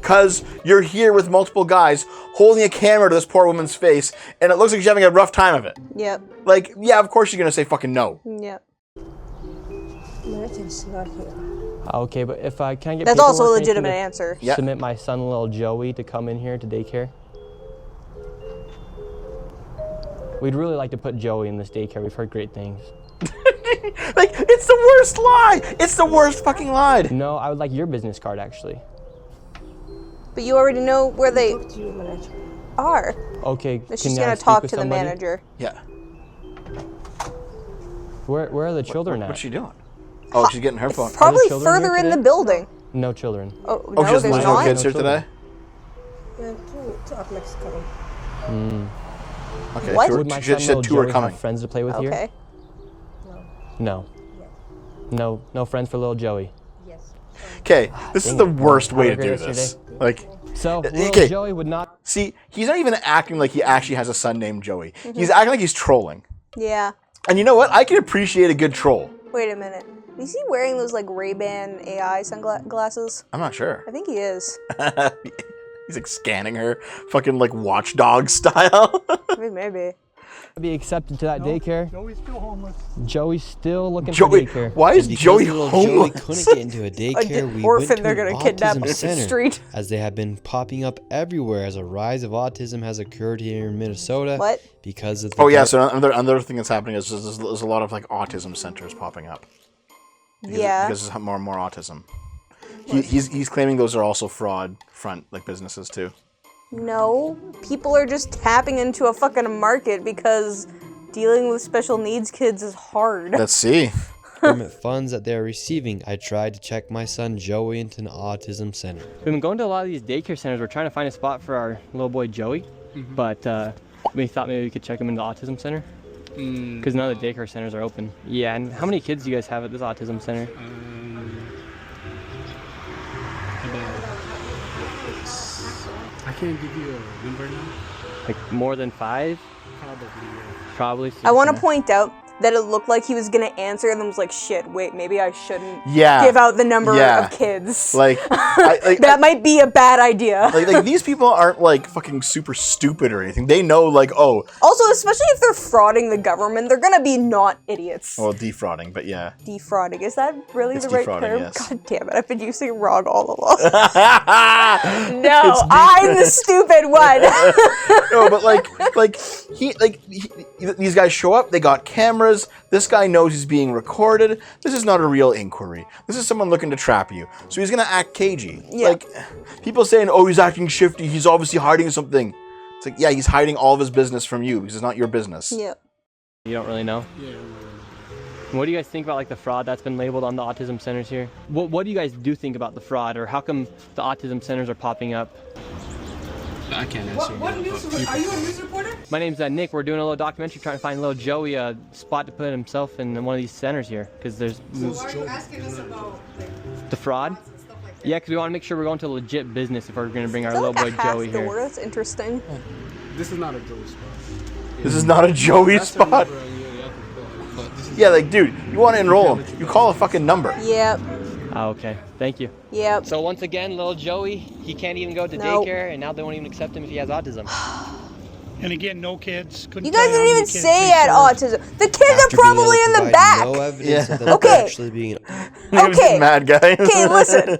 because you're here with multiple guys holding a camera to this poor woman's face, and it looks like she's having a rough time of it. Yep. Like, yeah, of course you're gonna say fucking no. Yep. It's not here. Okay, but if I can I get That's also a paperwork or anything legitimate to answer. Yep. Submit my son, little Joey, to come in here to daycare. We'd really like to put Joey in this daycare. We've heard great things. Like, it's the worst lie. It's the worst fucking lie. No, I would like your business card, actually. But you already know where they are. Okay, She's can I gonna speak talk with to the somebody? manager. Yeah. Where are the children at? What's she doing? Oh, she's getting her phone. Probably children further here in the today? building. No children. Oh, Oh, no, she doesn't there's no not. kids here children. today? Yeah, two athletes coming. Okay, What? Would my she son, said little two are Joey, coming. have friends to play with here? Okay. No. No friends for little Joey. Yes. Okay, this is Dang the it. worst way to Have a do great this. rest Like, So, little okay. Joey would not. See, he's not even acting like he actually has a son named Joey. He's acting like he's trolling. Yeah. And you know what? I can appreciate a good troll. Wait a minute. Is he wearing those like Ray-Ban AI sunglasses? I'm not sure. I think he is. He's like scanning her, fucking like watchdog style. Maybe. Be accepted to that daycare. Joey's still homeless. Joey's still looking Joey, for daycare. why is And because Joey little homeless? Joey couldn't get into a daycare, we orphan went to they're an gonna kidnap autism off the center, street. as they have been popping up everywhere as a rise of autism has occurred here in Minnesota. What? Because of the Oh yeah, so another thing that's happening is there's a lot of like autism centers popping up. Yeah. Because there's more and more autism. He's claiming those are also fraud front like businesses too. No. People are just tapping into a fucking market because dealing with special needs kids is hard. Let's see. government funds that they're receiving, I tried to check my son Joey into an autism center. We've been going to a lot of these daycare centers. We're trying to find a spot for our little boy Joey, but we thought maybe we could check him in the autism center because none of the daycare centers are open. Yeah, and how many kids do you guys have at this autism center? I can't give you a number now. Like more than 5? Probably, yeah. Probably. I want to point out that it looked like he was gonna answer and then was like, shit, wait, maybe I shouldn't give out the number of kids. Like, that might be a bad idea. Like these people aren't like fucking super stupid or anything. They know like, oh. Also, especially if they're frauding the government, they're gonna be not idiots. Well, defrauding, but yeah. Defrauding, is that really It's the right defrauding, term? yes. God damn it, I've been using it wrong all along. No, I'm the stupid one. No, but these guys show up, they got cameras, this guy knows he's being recorded, this is not a real inquiry. This is someone looking to trap you. So he's gonna act cagey. Yeah. Like, people saying, oh, he's acting shifty, he's obviously hiding something. It's like, yeah, he's hiding all of his business from you, because it's not your business. Yeah. You don't really know? Yeah. What do you guys think about like the fraud that's been labeled on the autism centers here? What do you guys do think about the fraud, or how come the autism centers are popping up? I can't answer. What news? Are you a news reporter? My name's Nick. We're doing a little documentary trying to find little Joey a spot to put himself in one of these centers here, because there's So why are you asking us about the fraud. Yeah, because we want to make sure we're going to legit business if we're going to bring our Is that little like boy a half Joey here. door? That's interesting. This is not a Joey spot. This is not a Joey That's the spot? number you have to call, but this is Yeah, like, dude, you want to enroll him, you call a fucking number. Yep. Oh, okay. Thank you. Yep. So once again, little Joey, he can't even go to Nope. daycare, and now they won't even accept him if he has autism. And again, no kids. Couldn't You tell guys how didn't many even kids say they he had served. autism. The kids are After being able probably to in the provide back. no evidence of them Okay. actually being Okay. Mad guy. Okay, listen.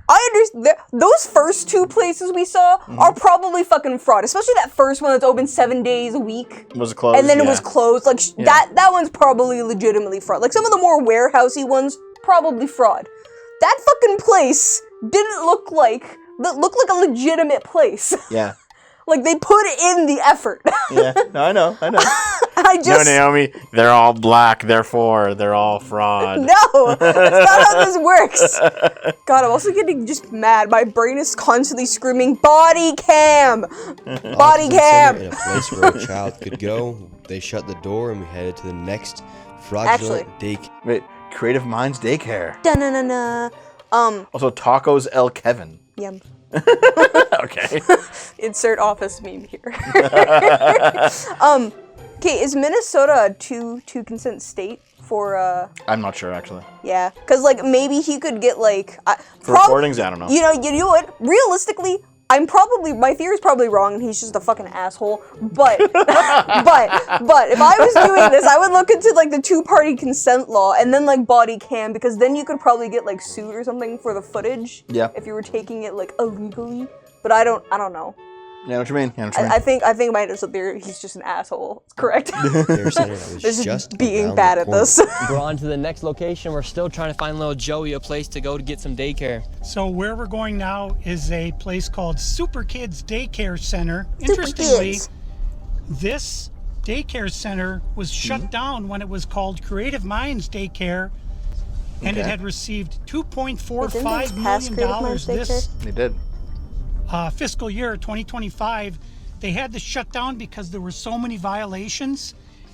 I understand. Those first two places we saw are probably fucking fraud. Especially that first one that's open 7 days a week. Was it closed? And then it Yeah. was closed. Like that one's probably legitimately fraud. Like some of the more warehousey ones, probably fraud. That fucking place didn't look like a legitimate place. Yeah. Like they put in the effort. Yeah. No, I know. I just No, Naomi, they're all black, therefore they're all fraud. No, that's not how this works. God, I'm also getting just mad. My brain is constantly screaming, body cam! Body autism cam! center in a place where a child could go. They shut the door and we headed to the next fraudulent daycare. Wait, Creative Minds Daycare. Da-na-na-na. Also, Tacos El Kevin. Yum. Okay. Insert office meme here. Okay, is Minnesota a two consent state for I'm not sure actually. yeah, because like maybe he could get like For recordings, I don't know. You know what? Realistically, my theory is probably wrong, and he's just a fucking asshole. But but if I was doing this, I would look into like the 2-party consent law and then like body cam, because then you could probably get like sued or something for the footage. Yeah. If you were taking it like illegally, but I don't know. Yeah, what you mean? Yeah, what you mean. I think my initial theory, he's just an asshole. It's correct. It's just being bad at this. We're on to the next location. We're still trying to find little Joey a place to go to get some daycare. So where we're going now is a place called Super Kids Daycare Center. Interestingly, this daycare center was shut down when it was called Creative Minds Daycare, and it had received $2.45 million this They did. Fiscal year 2025. They had to shut down because there were so many violations,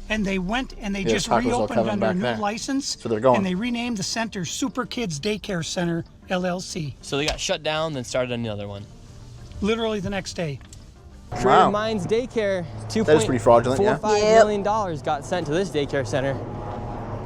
and they went and they just reopened under a new license. So they're going. And they renamed the center Super Kids Daycare Center LLC. So they got shut down, then started another one. Literally the next day. Creative Minds Daycare, That is pretty fraudulent, yeah. $2.45 million got sent to this daycare center.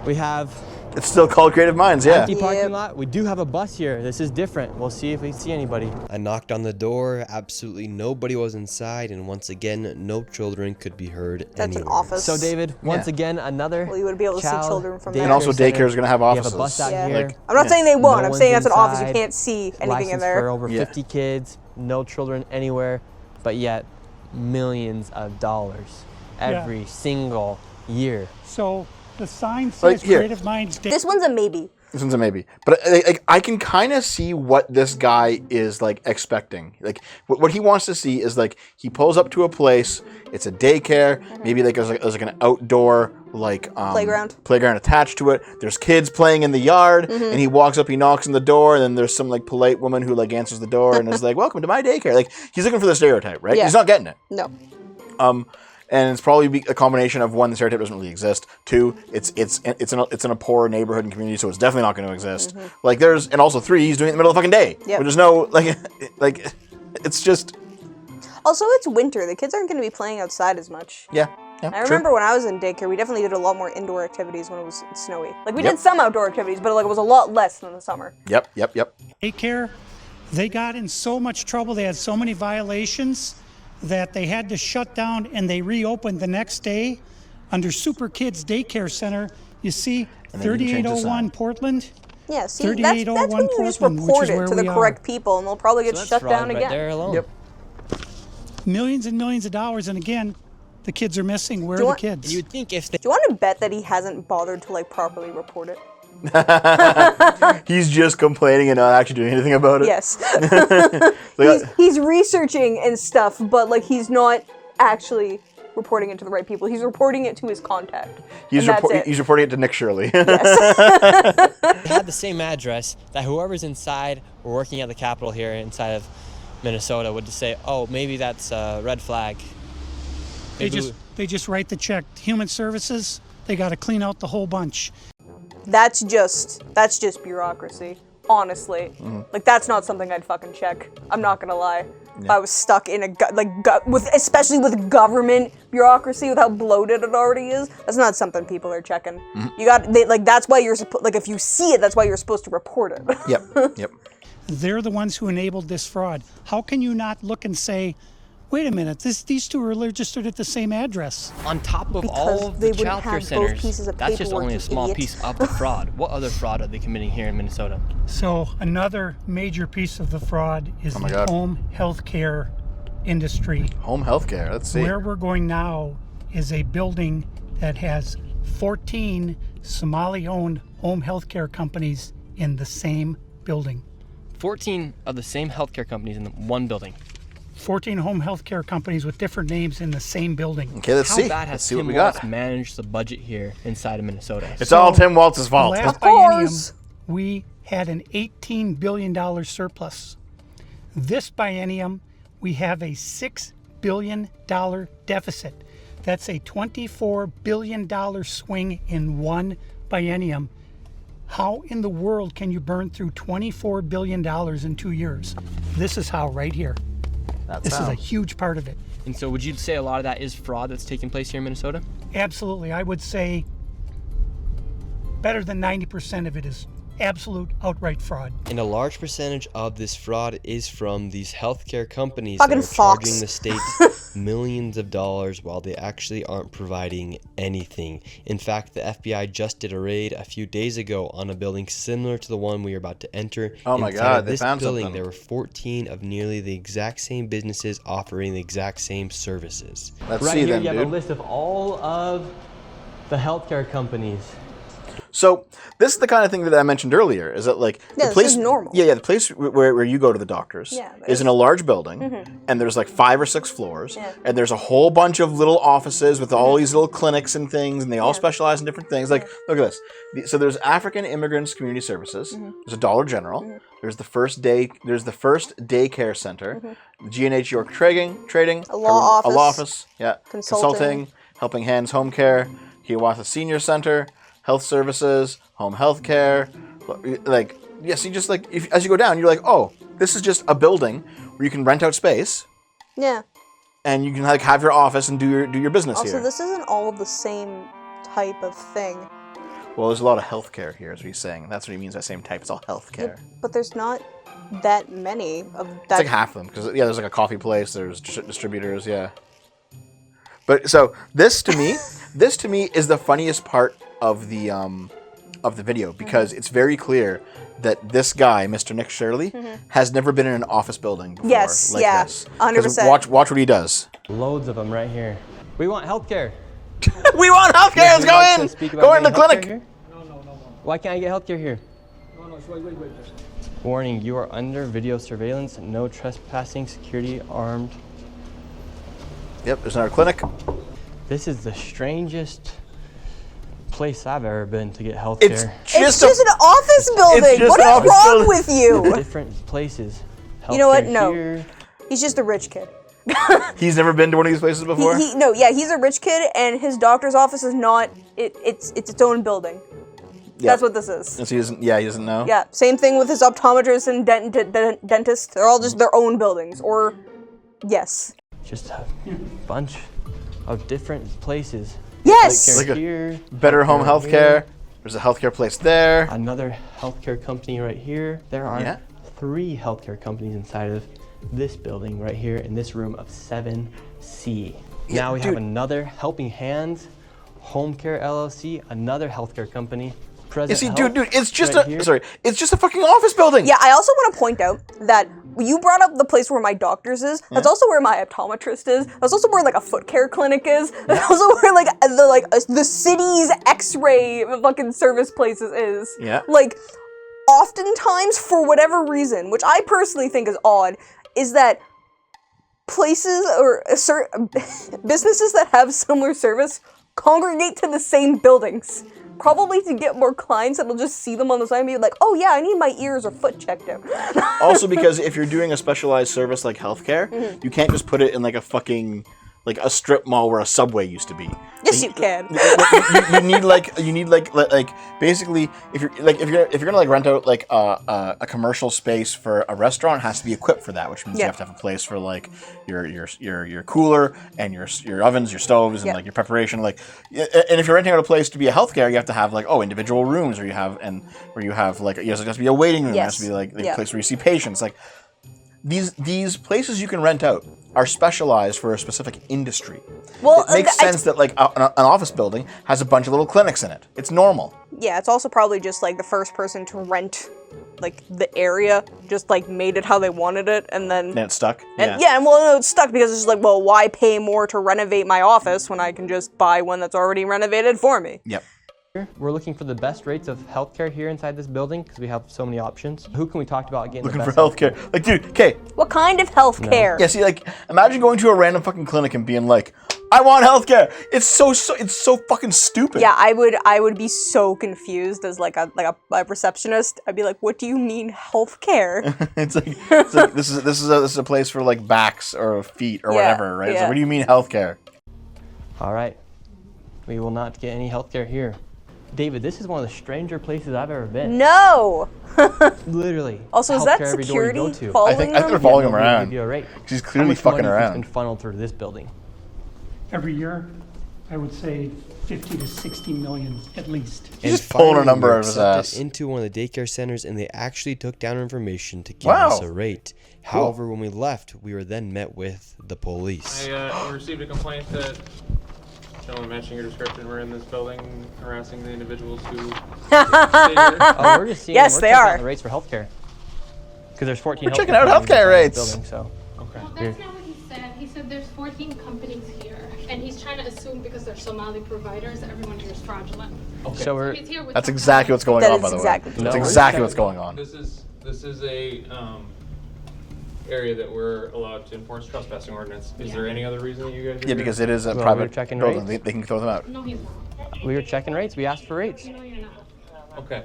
We have It's still called Creative Minds, yeah. empty parking lot. We do have a bus here. This is different. We'll see if we see anybody. I knocked on the door. Absolutely nobody was inside, and once again, no children could be heard That's anywhere. an office. So David, once again, another. Well, you would be able to see child children from daycare there. And also center. daycare is going to have We offices. have a bus out Yeah. here. Like, I'm not saying they won't. I'm one's saying as an office, you inside, can't see anything in licensed there. for over 50 kids, no children anywhere, but yet millions of dollars every single year. So the sign says Like, here. Creative Minds Daycare. This one's a maybe. This one's a maybe. But like, I can kind of see what this guy is like expecting. Like what he wants to see is like he pulls up to a place. It's a daycare. Maybe like there's like an outdoor like playground attached to it. There's kids playing in the yard, and he walks up. He knocks on the door, and then there's some like polite woman who like answers the door and is like, "Welcome to my daycare." Like he's looking for the stereotype, right? Yeah. He's not getting it. No. And it's probably a combination of one, the stereotype doesn't really exist. Two, it's in a poor neighborhood and community, so it's definitely not going to exist. Like and also three, he's doing it in the middle of the fucking day. Yep. There's no like it's just. Also, it's winter. The kids aren't going to be playing outside as much. Yeah. I remember when I was in daycare, we definitely did a lot more indoor activities when it was snowy. Like we did some outdoor activities, but like it was a lot less than the summer. Yep. Daycare, they got in so much trouble. They had so many violations that they had to shut down, and they reopened the next day under Super Kids Daycare Center. You see, 3801 Portland. Yeah, see, that's 3801 when you just Portland, which report is it where to the we are. correct people, and they'll probably get that's shut fraud down right again. there alone. Yep. Millions and millions of dollars, and again, the kids are missing. Where are the kids? You'd think if they Do you want to bet that he hasn't bothered to like properly report it? He's just complaining and not actually doing anything about it. Yes. he's researching and stuff, but like he's not actually reporting it to the right people. He's reporting it to his contact. He's and that's it. he's reporting it to Nick Shirley. had the same address, that whoever's inside or working at the Capitol here inside of Minnesota would just say, "Oh, maybe that's a red flag." They just write the check. Human Services, they got to clean out the whole bunch. That's just bureaucracy. Honestly, like that's not something I'd fucking check. I'm not gonna lie. If I was stuck in especially with government bureaucracy, with how bloated it already is, that's not something people are checking. That's why you're if you see it, that's why you're supposed to report it. Yep. They're the ones who enabled this fraud. How can you not look and say, wait a minute, these two are registered at the same address? On top of Because all of they the wouldn't childcare have both centers, pieces of that's just paperwork, only a you small idiot. piece of the fraud. What other fraud are they committing here in Minnesota? So another major piece of the fraud is Oh my the God. home healthcare industry. Home healthcare. Let's see. Where we're going now is a building that has 14 Somali-owned home healthcare companies in the same building. 14 of the same healthcare companies in one building. 14 home healthcare companies with different names in the same building. Okay, let's How see. bad Let's has see what Tim we Walz got. managed the budget here inside of Minnesota? It's all Tim Waltz's fault. The last Of course. biennium, we had an $18 billion surplus. This biennium, we have a $6 billion deficit. That's a $24 billion swing in one biennium. How in the world can you burn through $24 billion in 2 years? This is how, right here. This is a huge part of it. And so would you say a lot of that is fraud that's taking place here in Minnesota? Absolutely. I would say better than 90% of it is absolute outright fraud. And a large percentage of this fraud is from these healthcare companies Fucking that are Fox. charging the state millions of dollars while they actually aren't providing anything. In fact, the FBI just did a raid a few days ago on a building similar to the one we are about to enter. Oh my Inside God, of they this found building, something. there were 14 of nearly the exact same businesses offering the exact same services. Let's Right see here then, you have dude. a list of all of the healthcare companies. So this is the kind of thing that I mentioned earlier. Is that like Yeah, the this place? is normal. Yeah, the place where you go to the doctors Yeah, is in a large building, and there's like 5 or 6 floors, Yeah. and there's a whole bunch of little offices with all these little clinics and things, and they all specialize in different things. Like, look at this. So there's African Immigrants Community Services. There's a Dollar General. There's the first daycare center. G&H York Trading. A law A law office. office. Yeah. Consulting. Helping Hands Home Care. Hiawatha Senior Center. Health Services. Home Health Care. Like, yes, you just like, as you go down, you're like, oh, this is just a building where you can rent out space. Yeah. And you can like have your office and do your business Also, here. this isn't all the same type of thing. Well, there's a lot of healthcare here, is what he's saying. That's what he means by same type. It's all healthcare. But there's not that many of It's that. like half of them, because there's like a coffee place, there's distributors, yeah. But so this to me is the funniest part of the video, because it's very clear that this guy, Mr. Nick Shirley, has never been in an office building before. Yes, like yeah, this. 100%. Watch what he does. Loads of them right here. We want healthcare. We want healthcare. Let's go in. Go in the clinic. Why can't I get healthcare here? Wait. Warning, you are under video surveillance. No trespassing, security armed. Yep, there's another clinic. This is the strangest place I've ever been to get healthcare. It's just an office building. What is wrong with you? Different places. You know what? Healthcare No. here. He's just a rich kid. He's never been to one of these places before? He's a rich kid, and his doctor's office is not. It's its own building. Yeah. That's what this is. And so he doesn't know? Yeah, same thing with his optometrist and dentist. They're all just their own buildings. Or, yes. Just a bunch of different places. Yes! Healthcare Like a here. Better Home healthcare Healthcare. here, There's a healthcare place there. Another healthcare company right here. There are 3 healthcare companies inside of this building right here in this room of 7C. Now we have another Helping Hands Home Care LLC, another healthcare company. You see, dude, it's just right here. it's just a fucking office building. Yeah, I also want to point out that you brought up the place where my doctor's is. That's also where my optometrist is. That's also where like a foot care clinic is. That's also where like the city's X-ray fucking service places is. Yeah. Like, oftentimes for whatever reason, which I personally think is odd, is that places or businesses that have similar service congregate to the same buildings. Probably to get more clients that'll just see them on the side and be like, oh yeah, I need my ears or foot checked out. Also, because if you're doing a specialized service like healthcare, you can't just put it in like a fucking like a strip mall where a Subway used to be. Yes, you can. You need like basically if you're gonna like rent out like a commercial space for a restaurant, it has to be equipped for that, which means you have to have a place for like your cooler and your ovens, your stoves, and like your preparation. Like, and if you're renting out a place to be a healthcare, you have to have like individual rooms, or you have like it has to be a waiting room. It has to be like a place where you see patients. Like these places you can rent out are specialized for a specific industry. Well, it makes sense that like an office building has a bunch of little clinics in it. It's normal. Yeah, it's also probably just like the first person to rent like the area just like made it how they wanted it, and then it's stuck. And no, it's stuck because it's just like, well, why pay more to renovate my office when I can just buy one that's already renovated for me? Yep. We're looking for the best rates of healthcare here inside this building because we have so many options. Who can we talk about getting Looking the for best healthcare. Like, dude, okay. What kind of healthcare? Yeah, see, like, imagine going to a random fucking clinic and being like, I want healthcare. It's so fucking stupid. Yeah, I would be so confused as like a receptionist. I'd be like, what do you mean healthcare? it's like this is a place for like backs or feet or whatever, right? So what do you mean healthcare? All right, we will not get any healthcare here. David, this is one of the stranger places I've ever been. No. Literally. Also, is that security following them? I think they're following him around. Give you a rate. He's clearly fucking around. How much money has been funneled through this building? Every year, I would say 50 to 60 million at least. He's just pulling a number out of his ass. Into one of the daycare centers, and they actually took down information to give us a rate. Cool. However, when we left, we were then met with the police. I received a complaint that gentlemen matching your description were in this building harassing the individuals who stay here. Oh, we're just seeing, yes, we're they checking are. out the rates for healthcare. Because there's 14 We're checking out healthcare rates. Building, so. Okay. Well, that's not what he said. He said there's 14 companies here, and he's trying to assume because they're Somali providers, everyone here is fraudulent. Okay. So we're. He's here with That's exactly what's going on, by the way. That's exactly what's going on. This is a area that we're allowed to enforce trespassing ordinance. Is there any other reason that you guys are here? Because it is a Well, private we were checking building. rates. They can throw them out. No, he's not. We were checking rates. We asked for rates. No, you're not. Okay.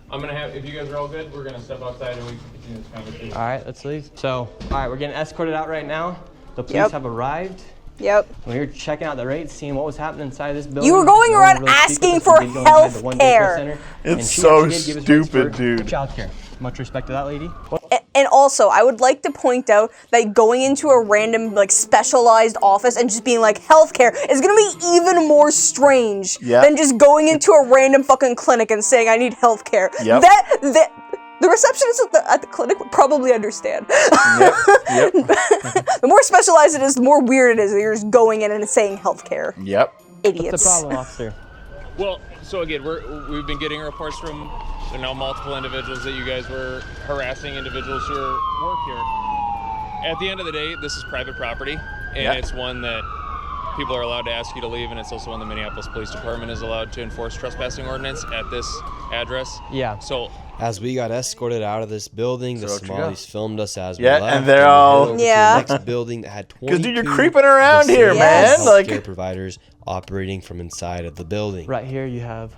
I'm gonna have, if you guys are all good, we're gonna step outside and we can continue this conversation. All right, let's leave. So, all right, we're getting escorted out right now. The police have arrived. Yep. We were checking out the rates, seeing what was happening inside this building. You were going No one around really speak asking with us. for We did go inside the one daycare health center, care. and It's she so actually did give us rates stupid, for dude. Childcare. Much respect to that lady. And also, I would like to point out that going into a random, like, specialized office and just being like, healthcare is gonna be even more strange than just going into a random fucking clinic and saying, I need healthcare. Yep. The receptionist at the clinic would probably understand. Yep. The more specialized it is, the more weird it is that you're just going in and saying healthcare. Yep. Idiots. What's the problem, officer? Well, so again, we've been getting reports from multiple individuals that you guys were harassing individuals who work here. At the end of the day, this is private property, and it's one that people are allowed to ask you to leave, and it's also one the Minneapolis Police Department is allowed to enforce trespassing ordinance at this address. Yeah. So as we got escorted out of this building, the Somalis filmed us as we Yeah, left. and they're all- To the next building that had 22 'Cause, dude, you're creeping around here, man. healthcare Like- providers operating from inside of the building. Right here you have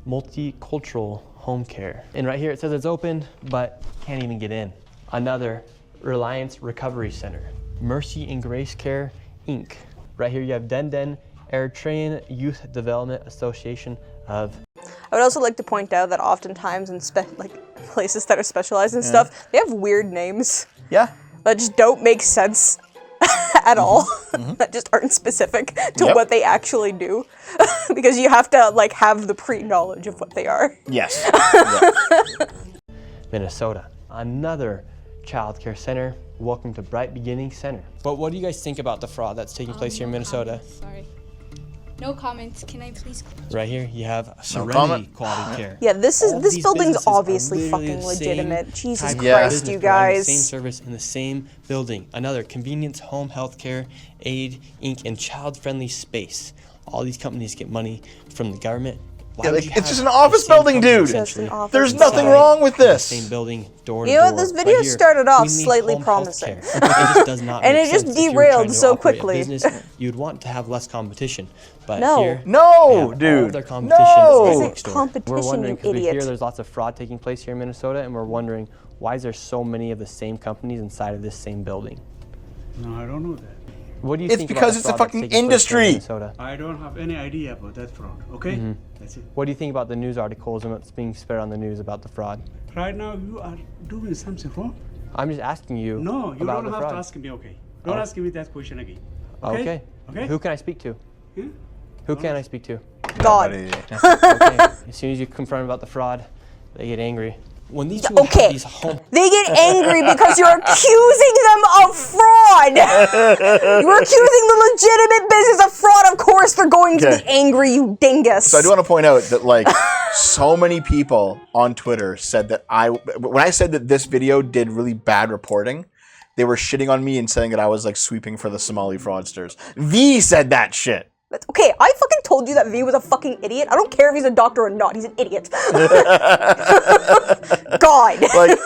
multicultural home care. And right here it says it's open, but can't even get in. Another Reliance Recovery Center. Mercy and Grace Care, Inc. Right here you have Denden Eritrean Youth Development Association of. I would also like to point out that oftentimes in places that are specialized in stuff, they have weird names. Yeah. That just don't make sense at all. That just aren't specific to what they actually do. Because you have to like have the pre-knowledge of what they are. Yes. Minnesota. Another child care center. Welcome to Bright Beginning Center. But what do you guys think about the fraud that's taking place here in Minnesota? Sorry. No comments. Can I please? Right here, you have Serenity comment. Quality Care. Yeah, this All building's businesses are obviously literally fucking the same legitimate. Jesus type of Christ, business you providing guys. the same service in the same building. Another Convenience Home Healthcare, Aid, Inc., and Child-Friendly Space. All these companies get money from the government. Yeah, like, it's just an office building, dude. There's nothing wrong with this. Same building, door to You know what? door. This video Right here, started off Queenly slightly Home promising. Healthcare. It just does not And make it just sense. If you were derailed trying to so operate a quickly. business, you'd want to have less competition. But No. here, No, they have all dude. of their competition No. is This next isn't door. competition, We're wondering, you because we idiot. hear there's lots of fraud taking place here in Minnesota, and we're wondering, why is there so many of the same companies inside of this same building? No, I don't know that. What do you It's think because about it's the a fraud that's fucking taking place here in industry. Minnesota? I don't have any idea about that fraud. Okay? Mhm. That's it. What do you think about the news articles and what's being spread on the news about the fraud? Right now, you are doing something wrong. I'm just asking you No, you about don't the have fraud. to ask me, okay? Don't Oh. ask me that question again. Okay. Okay? Who can I speak to? Hmm? Who can I speak to? God. Okay. As soon as you confront about the fraud, they get angry. When these people have Okay. these home They get angry because you're accusing them of fraud. You're accusing the legitimate business of fraud. Of course they're going to Okay. be angry, you dingus. So I do want to point out that like so many people on Twitter said that when I said that this video did really bad reporting, they were shitting on me and saying that I was like sweeping for the Somali fraudsters. V said that shit. Okay, I fucking told you that V was a fucking idiot. I don't care if he's a doctor or not. He's an idiot. God. Like,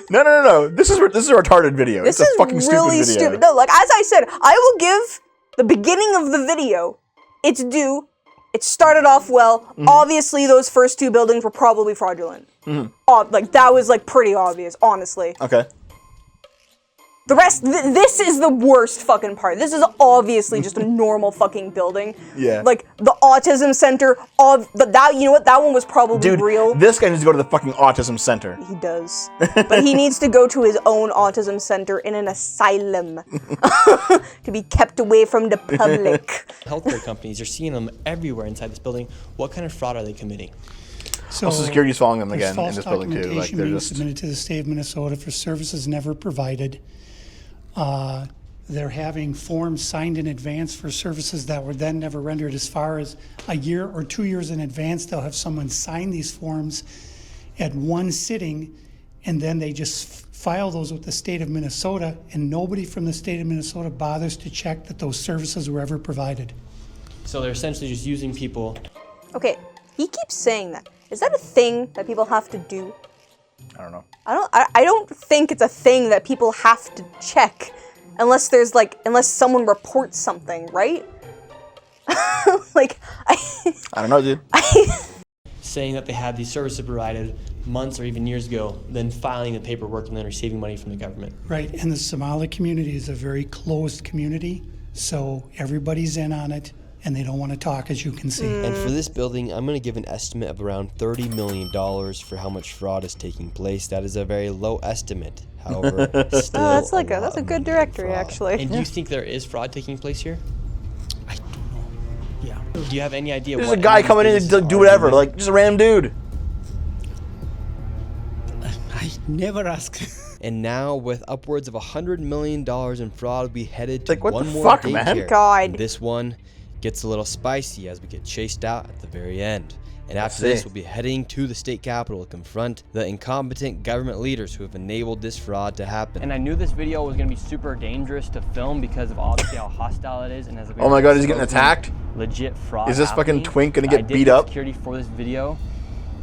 no. This is a retarded video. This it's a is fucking really stupid video. stupid. No, like as I said, I will give the beginning of the video its due. It started off well. Mm-hmm. Obviously, those first two buildings were probably fraudulent. Mhm. Like that was like pretty obvious, honestly. Okay. The rest, this is the worst fucking part. This is obviously just a normal fucking building. Yeah. Like, the autism center of, you know what, that one was probably real. This guy needs to go to the fucking autism center. He does. But he needs to go to his own autism center in an asylum. To be kept away from the public. Healthcare companies, you're seeing them everywhere inside this building. What kind of fraud are they committing? So security's following them again false in this building too. Like documentation they're being just submitted to the state of Minnesota for services never provided. They're having forms signed in advance for services that were then never rendered. As far as a year or 2 years in advance, they'll have someone sign these forms at one sitting, and then they just file those with the state of Minnesota, and nobody from the state of Minnesota bothers to check that those services were ever provided. So they're essentially just using people. Okay, he keeps saying that. Is that a thing that people have to do? I don't know. I don't think it's a thing that people have to check unless there's unless someone reports something, right? Like, I don't know, dude. Saying that they had these services provided months or even years ago, then filing the paperwork and then receiving money from the government. Right, and the Somali community is a very closed community, so everybody's in on it, and they don't want to talk, as you can see. And for this building, I'm going to give an estimate of around $30 million for how much fraud is taking place. That is a very low estimate. However, still that's a good directory, actually. And do you think there is fraud taking place here? I don't know. Yeah. Do you have any idea? There's a guy coming in to do whatever, like just a random dude. I never ask. And now, with upwards of $100 million in fraud, we headed to Like, what one the more fuck, daycare. man? God. And this one gets a little spicy as we get chased out at the very end. And after this, we'll be heading to the state capitol to confront the incompetent government leaders who have enabled this fraud to happen. And I knew this video was going to be super dangerous to film because of obviously how hostile it is. And as Oh my god, is he getting attacked? Legit fraud. Is this fucking twink gonna get I did beat up? security for this video,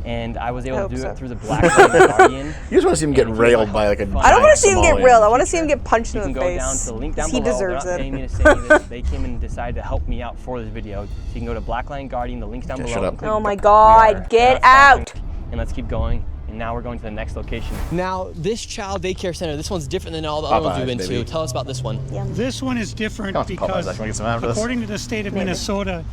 and I was able to do it through the Blacklight Guardian. You just want to see him get railed by like a I don't want to see him get Somalian. railed. I want to see him get punched You in can the go face. down to the link down he below. deserves They're not paying me it. to say any of this. They came and decided to help me out for this video. So you can go to Blacklight Guardian. The link's down below. shut up. Click Oh my we god, are get not out! stopping. And let's keep going. And now we're going to the next location. Now, this child daycare center, this one's different than all the other ones we've been to. Tell us about this one. This one is different Come on, because, Popeyes, I can get some after this. according to the state of Minnesota,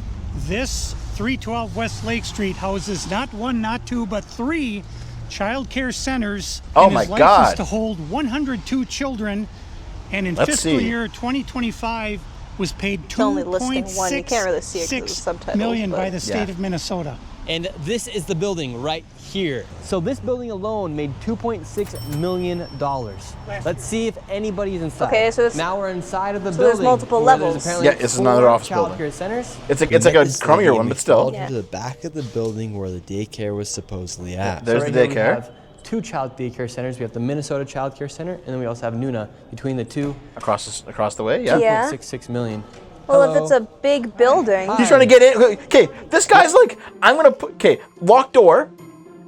this 312 West Lake Street houses not one, not two, but 3 child care centers. Oh and my is licensed God. to hold 102 children, and in Let's fiscal see. year 2025 was paid It's only listing one. You can't really see it 'cause of the $2.66 subtitles, million but- by the state Yeah. of Minnesota. And this is the building right here. So this building alone made $2.6 million. Let's see if anybody is inside. Okay, so it's- now we're inside of the so building. there's multiple where there's levels. apparently Yeah, it's another 4 office child building. care centers. It's like We a met this lady crummier and one, we but still. followed her to the back of the building where the daycare was supposedly at. There's right the here we daycare. have 2 child daycare centers. We have the Minnesota Child Care Center, and then we also have Nuna. Between the two, Across the way, yeah. Yeah. $2.66 million. Well, Hello. if it's a big building. He's trying to get in. Okay, this guy's like, I'm gonna put. Okay, locked door.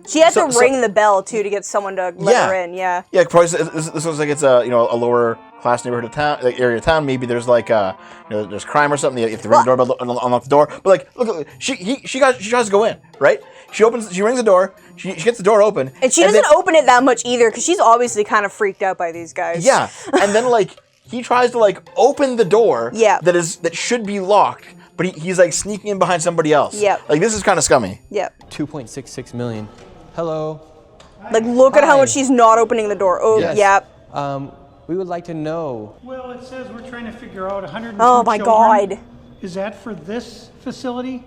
She had So- to ring the bell too to get someone to let her in. Yeah. Yeah, probably this looks like it's a a lower class neighborhood of town, like area of town. Maybe there's like there's crime or something. You have to ring the doorbell, unlock the door. But like, look, she tries to go in, right? She rings the door. She gets the door open, And she doesn't open it that much either, because she's obviously kind of freaked out by these guys. Yeah, and then like he tries to like open the door. Yeah. That should be locked, but he's like sneaking in behind somebody else. Yep. Like this is kind of scummy. Yep. $2.66 million. Hello. Like, look at how much she's not opening the door. Oh, Yes. yep. We would like to know. Well, it says we're trying to figure out 102 Oh my children. God. Is that for this facility?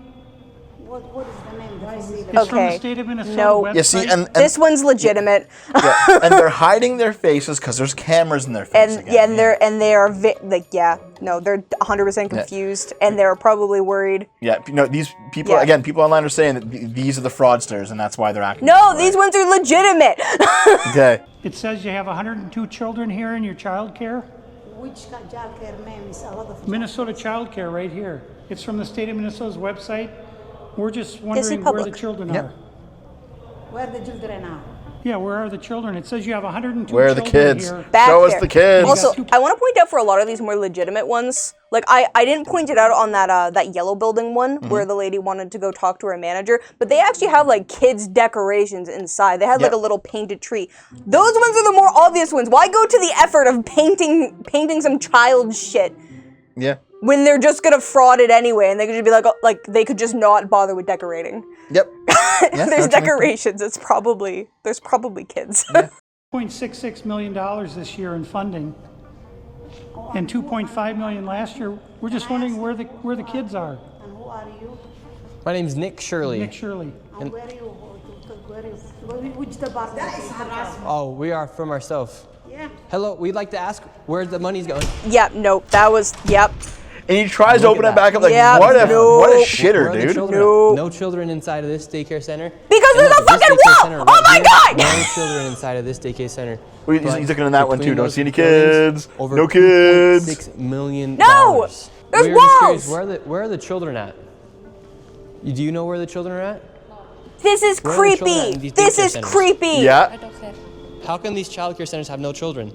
What is the name of the facility? It's from the Okay. state of Minnesota No. website. Yeah, see, and This one's legitimate. yeah, and they're hiding their faces because there's cameras in their face. And yeah, they are they're 100% confused, and they're probably worried. Yeah, these people Yeah. again. People online are saying that these are the fraudsters, and that's why they're acting. No, this way. these ones are legitimate. Okay. It says you have 102 children here in your child care. Which child care name is a lot of Minnesota Child Care right here. It's from the state of Minnesota's website. We're just wondering where the public. children Yep. are. where the children are. Yeah, where are the children? It says you have 102 Where are the children kids? here. Back Show us there. the kids. Also, I want to point out for a lot of these more legitimate ones, like I didn't point it out on that yellow building one where the lady wanted to go talk to her manager, but they actually have like kids decorations inside. They had like a little painted tree. Those ones are the more obvious ones. Why go to the effort of painting some child shit? Yeah. When they're just gonna fraud it anyway, and they could just be like they could just not bother with decorating. Yep. Yeah, There's actually. decorations. There's probably kids. $0.66 million this year in funding, and $2.5 million last year. We're just wondering where the kids are. And who are you? My name's Nick Shirley. Nick Shirley. And where are you? Which department? Oh, we are from ourselves. Yeah. Hello, we'd like to ask where the money's going. Yep. Nope. That was. Yep. And he tries to Look open at it back up like, Yeah, what a Where shitter, are the dude. children? Nope. No children inside of this daycare center. Because And there's look a at this fucking daycare wall! center Oh right my here. God! No children inside of this daycare center. He's But looking at that one between too. Don't those see any buildings, kids. over No kids. $2.6 million. No! There's We were just curious, walls! where are the children at? Do you know where the children are at? This is Where are the children at in creepy. these This daycare is centers? creepy. Yeah. How come these childcare centers have no children?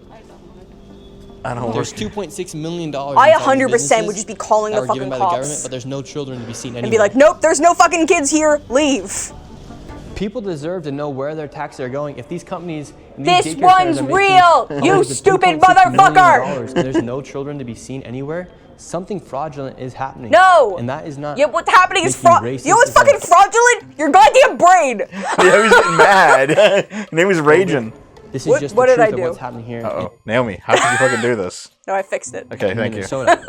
I don't know. There's $2.6 million. I 100% would just be calling the fucking given by the government, cops but there's no children to be seen anywhere. and be like, nope, there's no fucking kids here. Leave. People deserve to know where their taxes are going. If these companies, and This these daycare centers one's are making real, you upwards of stupid $2.6 million motherfucker. and there's no children to be seen anywhere. Something fraudulent is happening. No. And that is not. Yeah, what's happening is making fraud. racist You know what's fucking fraudulent? Your goddamn brain. Yeah, he's getting mad. Naomi's raging. This is What- just what the did I truth of do? what's happening here. Uh-oh. Naomi, how did you fucking do this? No, I fixed it. Okay, thank you. Minnesota.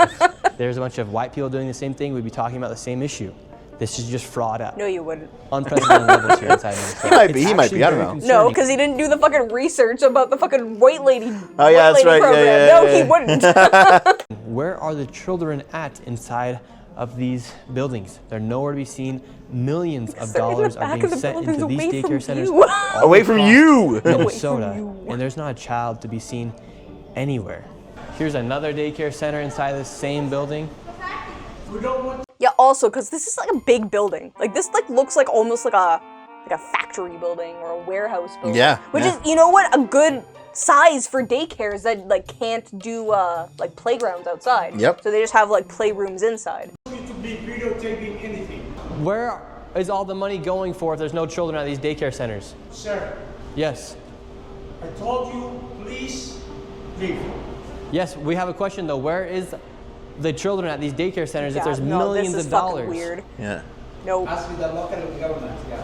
If there's a bunch of white people doing the same thing, we'd be talking about the same issue. This is just fraud at No, you wouldn't. unprecedented levels here inside Minnesota. He might be, It's he might actually be, I don't very know. No, concerning. because he didn't do the fucking research about the fucking white lady. Oh, yeah, that's right. Program. Yeah, No, yeah, he yeah. wouldn't. Where are the children at inside of these buildings? They're nowhere to be seen. Millions of They're in the dollars are back being of the sent buildings, into these away from daycare centers you. all Away from across you. Minnesota, and there's not a child to be seen anywhere. Here's another daycare center inside this same building. Yeah, also, because this is like a big building. Like, this like looks like almost like a factory building or a warehouse building. Yeah, Which yeah. is, you know what, a good size for daycares that like can't do like playgrounds outside. Yep. So they just have like playrooms inside. To be videotaping anything. Where is all the money going for if there's no children at these daycare centers? Sir, Yes. I told you, please leave. Yes, we have a question though. Where is the children at these daycare centers if Yeah, there's no, millions this is of fucking dollars? Weird. Yeah. Nope. Ask the local government, yeah.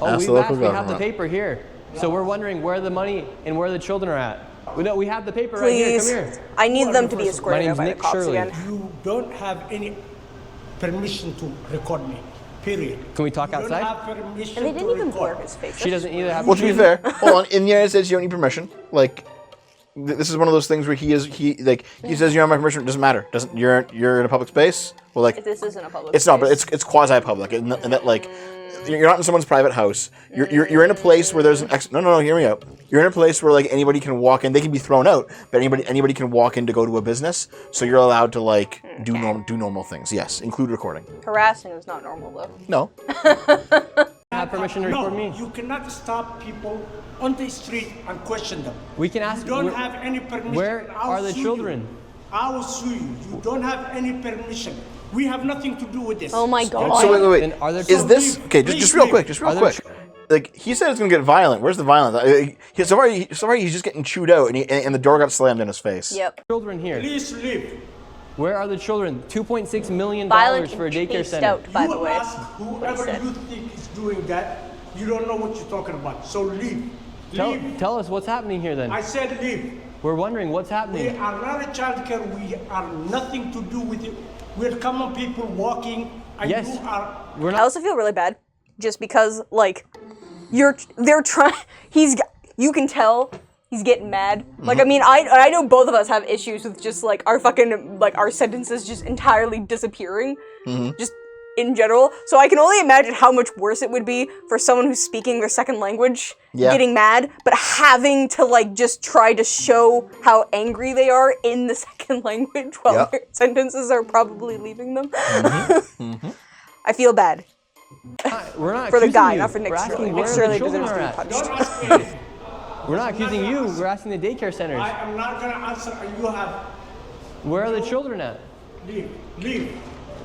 Oh, Ask we've the local asked, we have the government. paper here. So we're wondering where the money and where the children are at. We have the paper right here. Please. Come here. I need them to be My escorted out name's by the Nick cops Shirley. again. You don't have any permission to record me, period. Can we talk You don't outside? have permission And they didn't to even record. blur his face. She doesn't either have. Well, to be fair, hold on. In the United States, you don't need permission. Like, this is one of those things where he says you don't have my permission. It doesn't matter. You're in a public space. Well, like, This isn't a public it's not, but it's quasi public, and that like. You're not in someone's private house. You're in a place where there's an no. Hear me out. You're in a place where like anybody can walk in. They can be thrown out, but anybody can walk in to go to a business. So you're allowed to like do normal things. Yes, include recording. Harassing is not normal though. No. Have permission to record me? You cannot stop people on the street and question them. We can ask. You don't where- have any permission. Where I'll are the sue you. children? I will sue you. You don't have any permission. We have nothing to do with this. Oh my God. So wait. And are there Is children? this okay? Just real quick. Are there Like he said, it's gonna get violent. Where's the violence? So far he's just getting chewed out, and the door got slammed in his face. Yep. Children here. Please leave. Where are the children? $2.6 million Violent for a and daycare chased center. out, by the You way. ask whoever said. you think is doing that. You don't know what you're talking about. So leave. Leave. Tell us what's happening here then. I said leave. We're wondering what's We happening. are not a child care. We are nothing to do with it. We're common people walking. And Yes. you are. We're I not. also feel really bad, just because like they're trying. You can tell he's getting mad. Like I mean, I know both of us have issues with just like our fucking like our sentences just entirely disappearing, just in general. So I can only imagine how much worse it would be for someone who's speaking their second language, getting mad, but having to like just try to show how angry they are in the second language while their sentences are probably leaving them. I feel bad. We're not For the accusing guy, you. not for Nick We're asking Shirley. where Nick the Shirley children deserves to are be at. punished. Don't ask me anything. We're not accusing you. We're asking the daycare centers. I am not going to answer. You have. Where are the children at? Leave.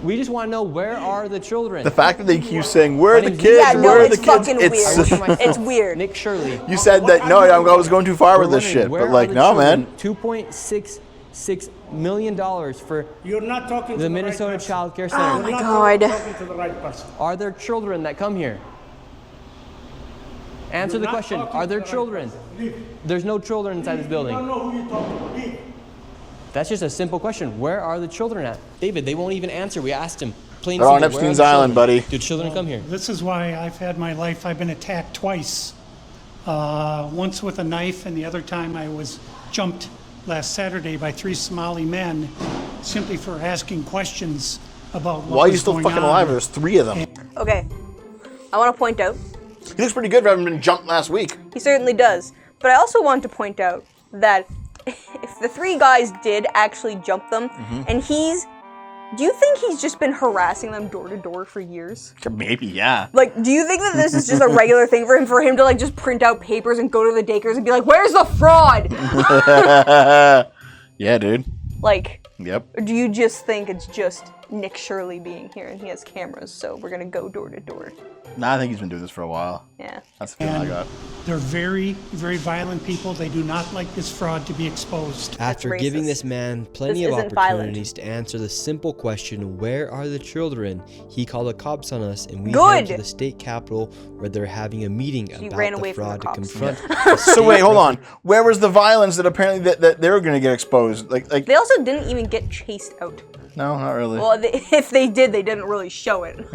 We just want to know, where are the children? The fact that they keep saying, where are the kids? Yeah, no, where are the it's kids? fucking weird. It's weird. Nick Shirley. You said that, no, I was going too far with this shit. But like, no, man. $2.66 million for You're not talking the Minnesota Child Care Center. Oh my God. talking to the right person. Are there children that come here? Answer the question. Are there children? There's no children inside this building. I don't know who you're talking to. Leave. That's just a simple question. Where are the children at? David, they won't even answer. We asked him. Plain They're on simple, Epstein's Island, buddy. Do children come here? This is why I've had my life. I've been attacked twice. Once with a knife, and the other time I was jumped last Saturday by 3 Somali men simply for asking questions about what Why are you was still going fucking on. alive? There's 3 of them. Okay. I want to point out. He looks pretty good for having been jumped last week. He certainly does. But I also want to point out that if the 3 guys did actually jump them, and do you think he's just been harassing them door to door for years? Maybe, yeah. Like, do you think that this is just a regular thing for him to like just print out papers and go to the daycares and be like, where's the fraud? Yeah, dude. Like, Yep. or do you just think it's just Nick Shirley being here and he has cameras, so we're gonna go door to door? Nah, I think he's been doing this for a while. Yeah. That's the feeling I got. They're very, very violent people. They do not like this fraud to be exposed. After giving this man plenty This of isn't opportunities to answer the simple question, where are the children, he called the cops on us, and we Good. headed to the state capitol where they're having a meeting He about ran the away from fraud the to cops. confront. So wait, hold on. Where was the violence that apparently that they were going to get exposed? Like They also didn't even get chased out. no, not really. Well, if they did, they didn't really show it.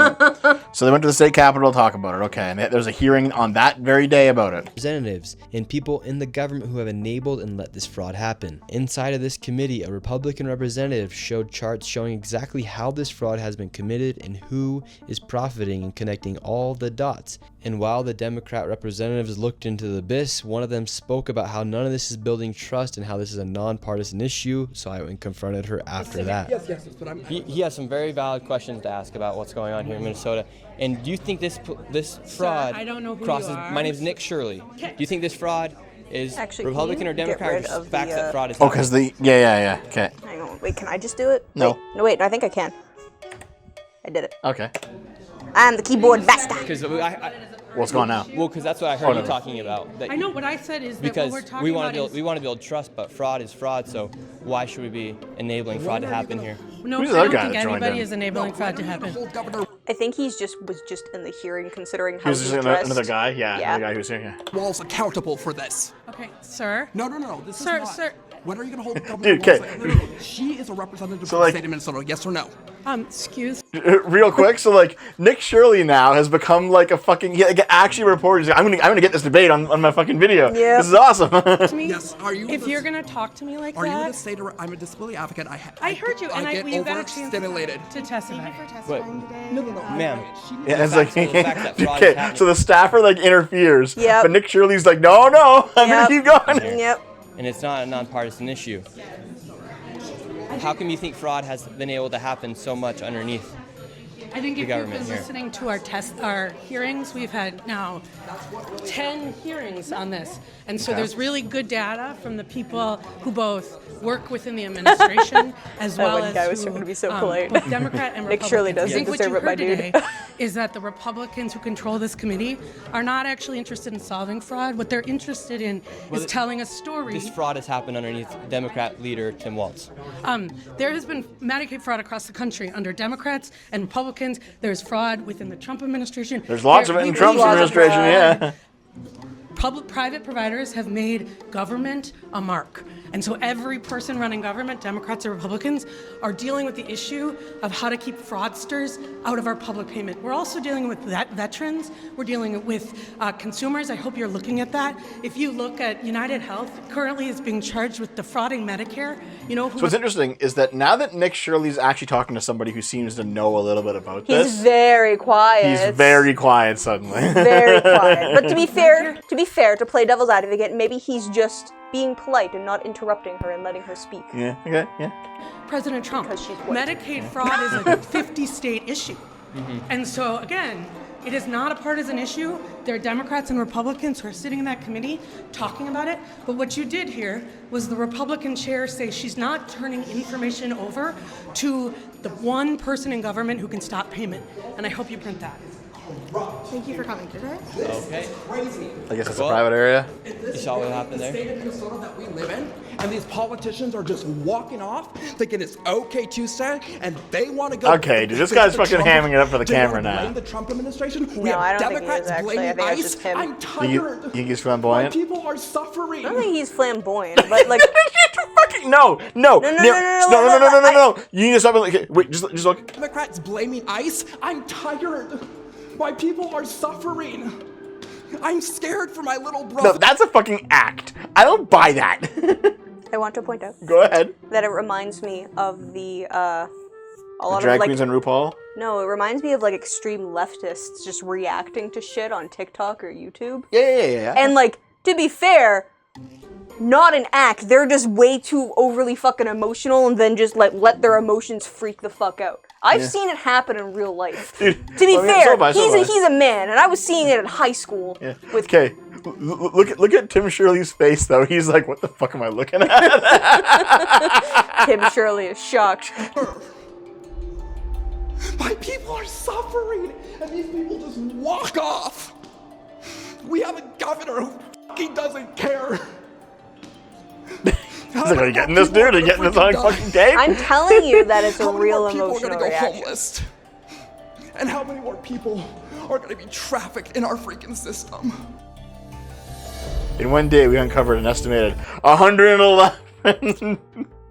So they went to the state capitol to talk about it. Okay, and there was a hearing on that very day about it. Representatives and people in the government who have enabled and let this fraud happen. Inside of this committee, a Republican representative showed charts showing exactly how this fraud has been committed and who is profiting and connecting all the dots. And while the Democrat representatives looked into the abyss, one of them spoke about how none of this is building trust and how this is a nonpartisan issue, so I went and confronted her after that. Yes, that's what I'm. He has some very valid questions to ask about what's going on here in Minnesota. And do you think this fraud I don't know who crosses? you are. My name's Nick Shirley. Do you think this fraud is Actually, Republican can or you get Democrat, or rid just of facts the, that fraud is Oh, happening? because yeah. Okay. Hang on, wait, can I just do it? No. Wait, no, wait, I think I can. I did it. Okay. I'm the keyboard master. Because What's going on now? Well, because that's what I heard you talking about. That I know what I said is that because what we're talking we want about to we want to build trust, but fraud is fraud. So why should we be enabling fraud to happen here? No, Who's I the other don't guy think that joined anybody in? is enabling fraud to happen. I think was just in the hearing, considering how He was he's just dressed. another guy? Yeah, Yeah. another guy who's here. Yeah. Walls accountable for this. Okay, sir. No. This Sir, is not. sir. When are you going to hold Governor Dude, Walz? okay. No. She is a representative So, of the like- state of Minnesota. Yes or no? Excuse. Real quick, so like Nick Shirley now has become like a fucking actually reporter. He's like, I'm gonna get this debate on my fucking video. Yeah. This is awesome. To me, Yes. Are you? if you're gonna talk to me like Are you that, the state? I'm a disability advocate. I heard you, and get you got a chance overstimulated. to testify. But, ma'am, Yeah, it's the like fact that fraud is okay, happening. so the staffer like interferes. Yep. But Nick Shirley's like, no, I'm gonna keep going. Yep. and it's not a nonpartisan issue. How come you think fraud has been able to happen so much underneath? I think the if you've government been here? listening to our hearings, we've had now 10 hearings on this. And so Okay. there's really good data from the people who both work within the administration as That well one as guy was who, trying to be so polite. both Democrat and Nick Republican. Shirley I doesn't think what deserve you it, my heard dude. today is that the Republicans who control this committee are not actually interested in solving fraud. What they're interested in is telling a story. This fraud has happened underneath Democrat leader Tim Walz. There has been Medicaid fraud across the country under Democrats and Republicans. There's fraud within the Trump administration. There's lots of it in There's Trump's lots of administration, fraud. yeah. Private providers have made government a mark. And so every person running government, Democrats or Republicans, are dealing with the issue of how to keep fraudsters out of our public payment. We're also dealing with veterans. We're dealing with consumers. I hope you're looking at that. If you look at United Health, currently is being charged with defrauding Medicare. You know who? So what's interesting is that now that Nick Shirley's actually talking to somebody who seems to know a little bit about He's this, very quiet. he's very quiet suddenly. Very quiet. But to be fair, to play devil's advocate, maybe he's just being polite and not interrupting her and letting her speak. Yeah. Okay. Yeah. President Trump. Because she's white. Medicaid fraud is a 50-state issue. And so, again, It is not a partisan issue. There are Democrats and Republicans who are sitting in that committee talking about it. But what you did here was the Republican chair say she's not turning information over to the one person in government who can stop payment. And I hope you print that. Thank you for coming today. Okay. I guess it's a private area. You saw what happened there? The state of Minnesota that we live in, and these politicians are just walking off, thinking it's okay Tuesday, and they want to go. Okay, dude, this guy's fucking hamming it up for the camera now. Blame the Trump administration. No, We have I don't think he Democrats is, actually. blaming I think it's ICE. just him. I'm tired. You think he's My flamboyant? people are suffering. I don't think he's flamboyant, but like. Fucking no. You need to stop. Okay, wait, just look. Democrats blaming ICE. I'm tired. My people are suffering. I'm scared for my little brother. No, that's a fucking act. I don't buy that. I want to point out. Go ahead. That it reminds me of the a lot Drag of like. queens on RuPaul. No, it reminds me of like extreme leftists just reacting to shit on TikTok or YouTube. Yeah. And like, to be fair, not an act. They're just way too overly fucking emotional and then just like let their emotions freak the fuck out. I've seen it happen in real life. Dude, to be fair, so he's a man, and I was seeing it in high school. Yeah. With Okay, look at Tim Shirley's face though. He's like, what the fuck am I looking at? Tim Shirley is shocked. My people are suffering, and these people just walk off. We have a governor who fucking doesn't care. He's like, are you getting this, dude? Are you getting this on fucking tape? I'm telling you that it's a How many real more people are emotional gonna go reaction. homeless? And how many more people are going to be trafficked in our freaking system? In one day, we uncovered an estimated $111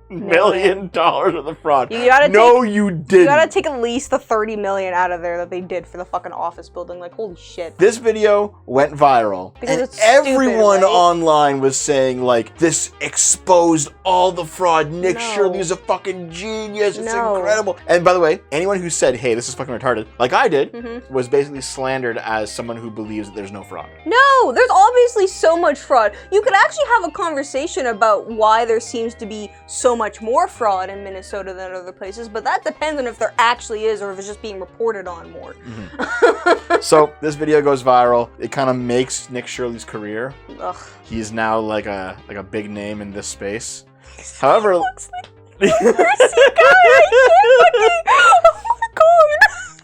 million of the fraud. You gotta you didn't. You gotta take at least the $30 million out of there that they did for the fucking office building. Like, holy shit. This video went viral, Because and it's stupid, everyone right? online was saying, like, this exposed all the fraud. Nick Shirley's a fucking genius. It's incredible. And by the way, anyone who said, hey, this is fucking retarded, like I did, was basically slandered as someone who believes that there's no fraud. No, there's obviously so much fraud. You could actually have a conversation about why there seems to be so much more fraud in Minnesota than other places, but that depends on if there actually is or if it's just being reported on more. So this video goes viral. It kind of makes Nick Shirley's career. Ugh. He's now like a big name in this space. However,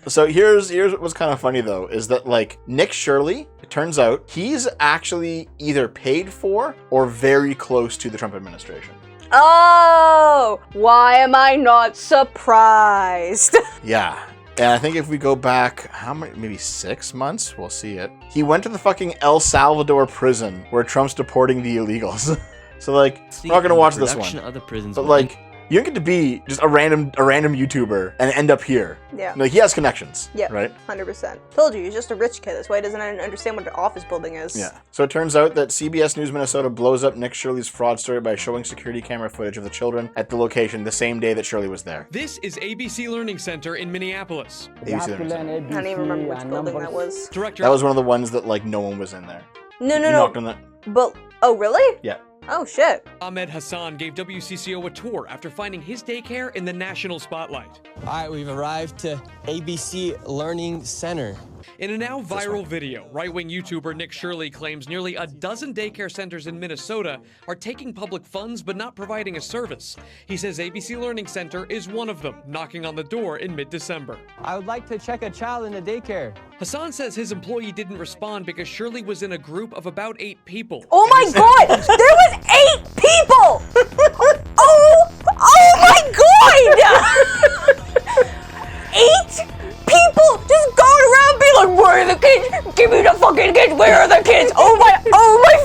so here's what's kind of funny though, is that like Nick Shirley, it turns out he's actually either paid for or very close to the Trump administration. Oh, why am I not surprised? Yeah. And I think if we go back, how many, maybe 6 months, we'll see it. He went to the fucking El Salvador prison where Trump's deporting the illegals. So like, we're not gonna watch this one. Other prisons, but like, you don't get to be just a random YouTuber and end up here. Yeah. Like, he has connections. Yeah, Right? 100%. Told you, he's just a rich kid. That's why he doesn't understand what an office building is. Yeah. So it turns out that CBS News Minnesota blows up Nick Shirley's fraud story by showing security camera footage of the children at the location the same day that Shirley was there. This is ABC Learning Center in Minneapolis. ABC Learning Center. I don't even remember which building that was. Director. That was one of the ones that like no one was in there. No. You knocked on that? But, oh really? Yeah. Oh shit. Ahmed Hassan gave WCCO a tour after finding his daycare in the national spotlight. All right, we've arrived to ABC Learning Center. In a now viral video, right-wing YouTuber Nick Shirley claims nearly a dozen daycare centers in Minnesota are taking public funds but not providing a service. He says ABC Learning Center is one of them, knocking on the door in mid-December. I would like to check a child in a daycare. Hassan says his employee didn't respond because Shirley was in a group of about 8 people. Oh my god! There was 8 people! Oh my god! 8 people just going around being like, where are the kids? Give me the fucking kids! Where are the kids? Oh my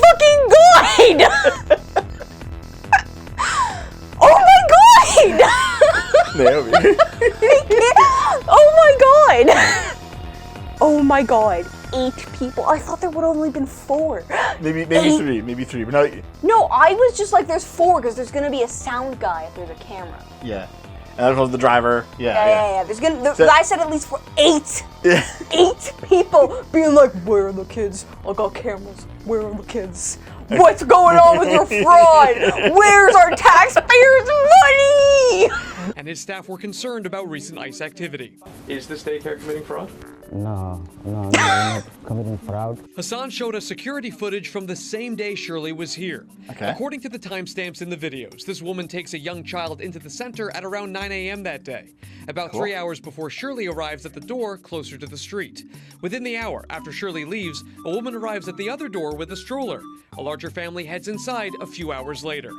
fucking god! Oh my god! Naomi. Oh my god! Oh my god. 8 people. I thought there would only been 4. Maybe 3, but no. No, I was just like, there's 4 because there's gonna be a sound guy if there's a camera. Yeah. And that was the driver. Yeah. I said at least 8. 8 people being like, where are the kids? I got cameras. Where are the kids? What's going on with your fraud? Where's our taxpayers' money? And his staff were concerned about recent ICE activity. Is this daycare committing fraud? No, we're not committing fraud. Hassan showed us security footage from the same day Shirley was here. Okay. According to the timestamps in the videos, this woman takes a young child into the center at around 9 a.m. that day, about 3 hours before Shirley arrives at the door closer to the street. Within the hour after Shirley leaves, a woman arrives at the other door with a stroller. A larger family heads inside a few hours later.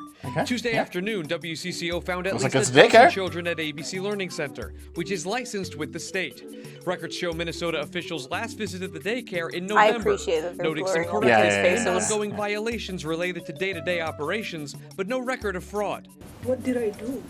Tuesday afternoon, WCCO found at least a dozen children at ABC Learning Center, which is licensed with the state. Records show Minnesota officials last visited the daycare in November, I appreciate that they're noting some blurring corrections all and these faces. ongoing violations related to day-to-day operations, but no record of fraud. What did I do?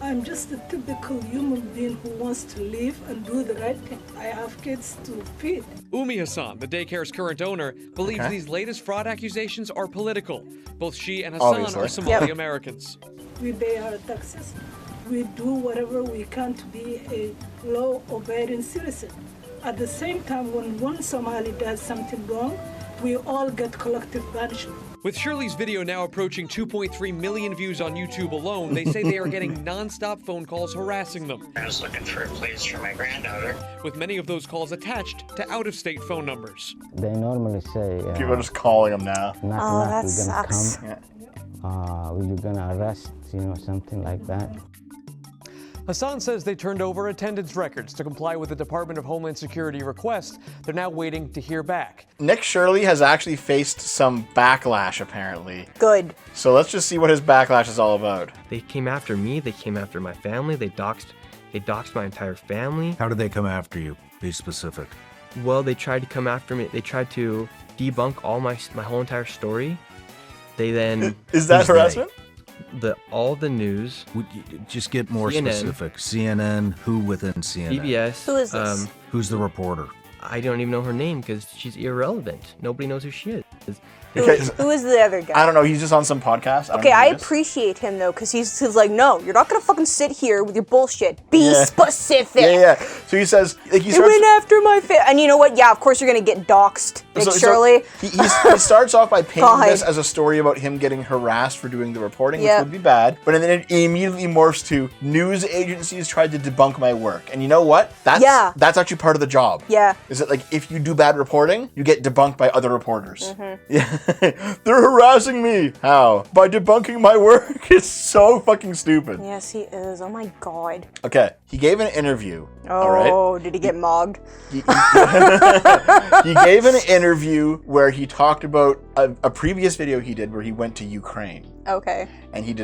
I'm just a typical human being who wants to live and do the right thing. I have kids to feed. Umi Hassan, the daycare's current owner, believes these latest fraud accusations are political. Both she and Hassan are Somali Americans. We pay our taxes. We do whatever we can to be a law-abiding citizen. At the same time, when one Somali does something wrong, we all get collective punishment. With Shirley's video now approaching 2.3 million views on YouTube alone, they say they are getting non-stop phone calls harassing them. I was looking for a place for my granddaughter. With many of those calls attached to out-of-state phone numbers. They normally say... People are just calling them now. Knock, knock, we're gonna come. You're gonna arrest, something like that. Hassan says they turned over attendance records to comply with the Department of Homeland Security request. They're now waiting to hear back. Nick Shirley has actually faced some backlash, apparently. Good. So let's just see what his backlash is all about. They came after me. They came after my family. They doxed my entire family. How did they come after you? Be specific. Well, they tried to come after me. They tried to debunk all my whole entire story. They then... Is that harassment? All the news. Just get more CNN. specific. CNN, who within CNN? PBS. Who is this? Who's the reporter? I don't even know her name because she's irrelevant. Nobody knows who she is. Who is the other guy? I don't know. He's just on some podcast. Okay, I appreciate him though, because he's like, no, you're not gonna fucking sit here with your bullshit. Be specific. Yeah. So he says, like, he They went after my and you know what? Yeah, of course you're gonna get doxxed, Nick Shirley. He starts off by painting this as a story about him getting harassed for doing the reporting, which would be bad. But then it immediately morphs to news agencies tried to debunk my work. And you know what? That's actually part of the job. Yeah. Is it like if you do bad reporting, you get debunked by other reporters? Yeah. They're harassing me. How? By debunking my work. It's so fucking stupid. Yes, he is. Oh my god. Okay, he gave an interview. Oh, all right? Did he get mogged? He gave an interview where he talked about a previous video he did where he went to Ukraine. Okay. And he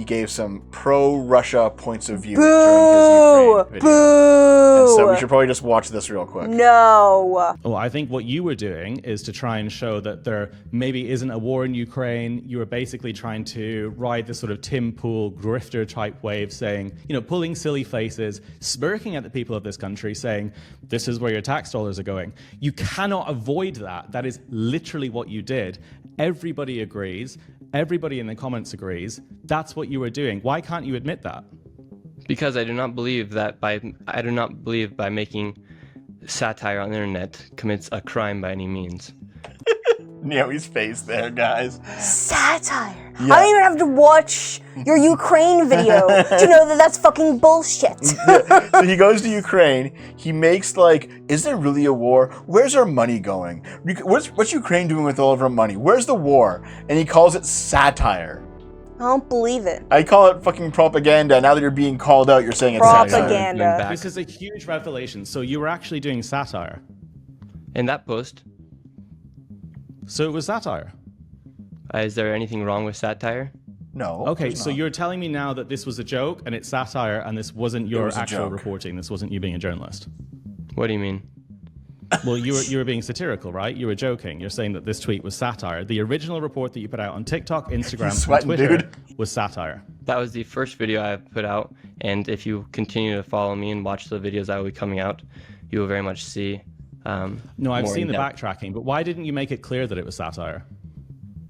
gave some pro-Russia points of view during his Ukraine video. And so we should probably just watch this real quick. No. Well, I think what you were doing is to try and show that there maybe isn't a war in Ukraine. You were basically trying to ride this sort of Tim Pool grifter type wave saying, pulling silly faces, smirking at the people of this country saying, this is where your tax dollars are going. You cannot avoid that. That is literally what you did. Everybody agrees. Everybody in the comments agrees. That's what you were doing. Why can't you admit that? Because I do not believe by making satire on the internet commits a crime by any means. Naomi's face there, guys. Satire. Yeah. I don't even have to watch your Ukraine video to know that that's fucking bullshit. So he goes to Ukraine. He makes is there really a war? Where's our money going? What's Ukraine doing with all of our money? Where's the war? And he calls it satire. I don't believe it. I call it fucking propaganda. Now that you're being called out, you're saying it's propaganda. This is a huge revelation. So you were actually doing satire. In that post. So it was satire. Is there anything wrong with satire? No. Okay, so you're telling me now that this was a joke and it's satire and this wasn't your actual reporting. This wasn't you being a journalist. What do you mean? Well, you were being satirical, right? You were joking. You're saying that this tweet was satire. The original report that you put out on TikTok, Instagram, and Twitter was satire. That was the first video I put out, and if you continue to follow me and watch the videos that will be coming out, you will very much see. No, I've seen the backtracking, but why didn't you make it clear that it was satire?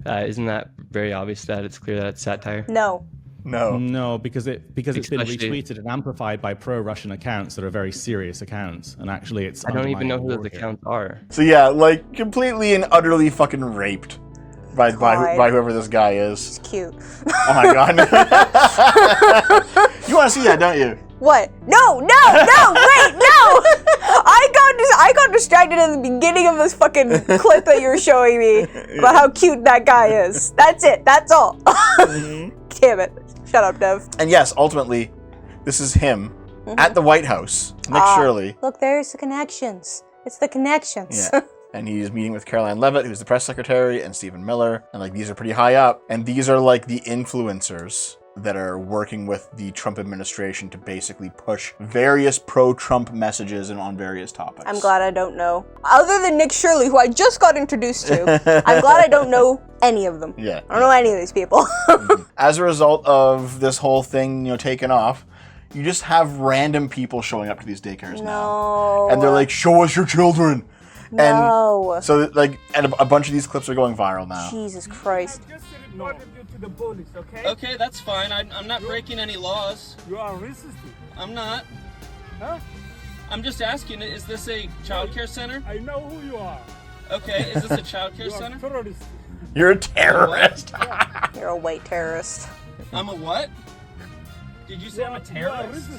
Isn't that very obvious that it's clear that it's satire? No. No, because it's been retweeted and amplified by pro-Russian accounts that are very serious accounts, and actually it's. I don't even know who those accounts are. So yeah, completely and utterly fucking raped by whoever this guy is. It's cute. Oh my god. You want to see that, don't you? What? No, wait, no! I go I got distracted at the beginning of this fucking clip that you were showing me about how cute that guy is. That's it. That's all. Damn it. Shut up, Dev. And yes, ultimately, this is him at the White House. Nick Shirley. Look, there's the connections. It's the connections. Yeah. And he's meeting with Caroline Leavitt, who's the press secretary, and Stephen Miller. And like these are pretty high up. And these are like the influencers that are working with the Trump administration to basically push various pro-Trump messages and on various topics. I'm glad I don't know. Other than Nick Shirley, who I just got introduced to, I'm glad I don't know any of them. Yeah. I don't know any of these people. As a result of this whole thing, taking off, you just have random people showing up to these daycares now. And they're like, show us your children. No. And so like, and a bunch of these clips are going viral now. Jesus Christ. The police, okay? Okay, that's fine. I'm not breaking any laws. You are racist. I'm not. Huh? I'm just asking, is this a child care center? I know who you are. Okay, is this a child care You center? are terrorist. You're a terrorist. You're a white terrorist. I'm a what? Did you say I'm a terrorist?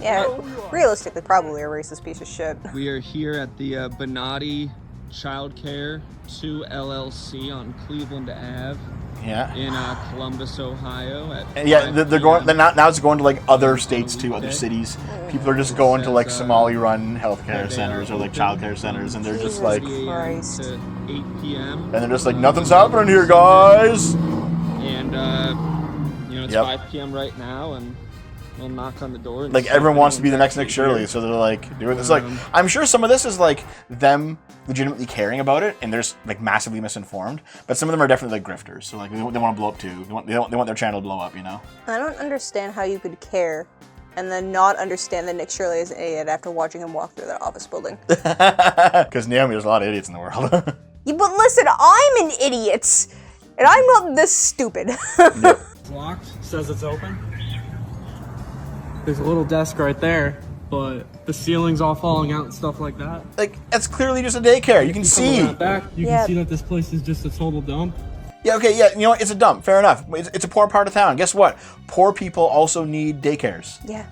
Yeah, realistically, probably a racist piece of shit. We are here at the Bonatti Child Care 2 LLC on Cleveland Ave. Yeah. In Columbus, Ohio. Yeah, they're going. Now it's going to like other states too, other cities. People are just going to like Somali-run healthcare centers or like childcare centers, and they're just like, to 8 p.m. and they're just like, nothing's happening here, guys. And it's 5 p.m. right now, and we'll knock on the door. And like everyone wants to be the next Nick Shirley, so they're like doing this. Like I'm sure some of this is like them legitimately caring about it, and they're just like massively misinformed. But some of them are definitely like grifters, so like they want to blow up too. They want their channel to blow up, I don't understand how you could care and then not understand that Nick Shirley is an idiot after watching him walk through that office building. Because Naomi, there's a lot of idiots in the world. Yeah, but listen, I'm an idiot, and I'm not this stupid. It's locked. Says it's open. There's a little desk right there, but the ceiling's all falling out and stuff like that. Like, that's clearly just a daycare. You can see. Back, you can see that this place is just a total dump. Yeah, okay, yeah, you know what? It's a dump. Fair enough. It's a poor part of town. Guess what? Poor people also need daycares. Yeah.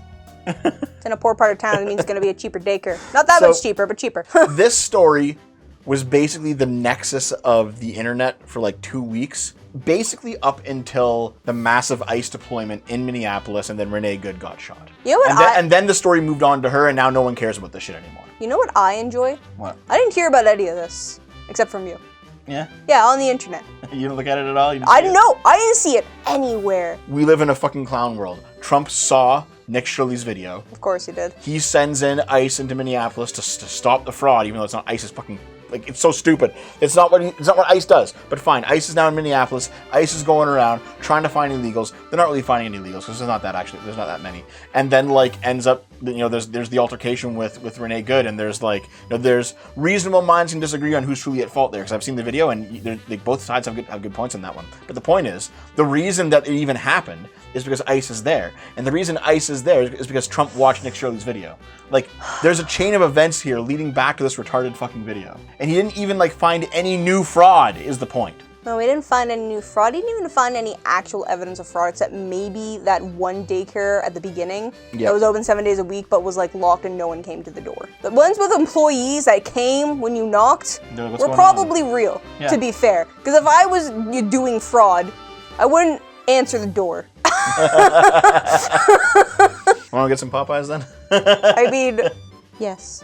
It's in a poor part of town. It means it's going to be a cheaper daycare. Not that much cheaper, but cheaper. This story was basically the nexus of the internet for like 2 weeks. Basically up until the massive ICE deployment in Minneapolis, and then Renee Good got shot. You know what and then the story moved on to her, and now no one cares about this shit anymore. You know what I enjoy? What? I didn't hear about any of this, except from you. Yeah? Yeah, on the internet. You didn't look at it at all? I didn't know. I didn't see it anywhere. We live in a fucking clown world. Trump saw Nick Shirley's video. Of course he did. He sends in ICE into Minneapolis to stop the fraud, even though it's not ICE's fucking... Like, it's so stupid. It's not what ICE does. But fine, ICE is now in Minneapolis. ICE is going around trying to find illegals. They're not really finding any illegals because there's not that many. And then like ends up, there's the altercation with Renee Good, and there's like, there's reasonable minds can disagree on who's truly at fault there, because I've seen the video and both sides have good points on that one. But the point is, the reason that it even happened is because ICE is there, and the reason ICE is there is because Trump watched Nick Shirley's video. Like, there's a chain of events here leading back to this retarded fucking video. And he didn't even, like, find any new fraud, is the point. No, we didn't find any new fraud. He didn't even find any actual evidence of fraud, except maybe that one daycare at the beginning that was open 7 days a week, but was, like, locked and no one came to the door. The ones with employees that came when you knocked were probably real, to be fair. Because if I was doing fraud, I wouldn't answer the door. Want to get some Popeyes then? I mean, yes.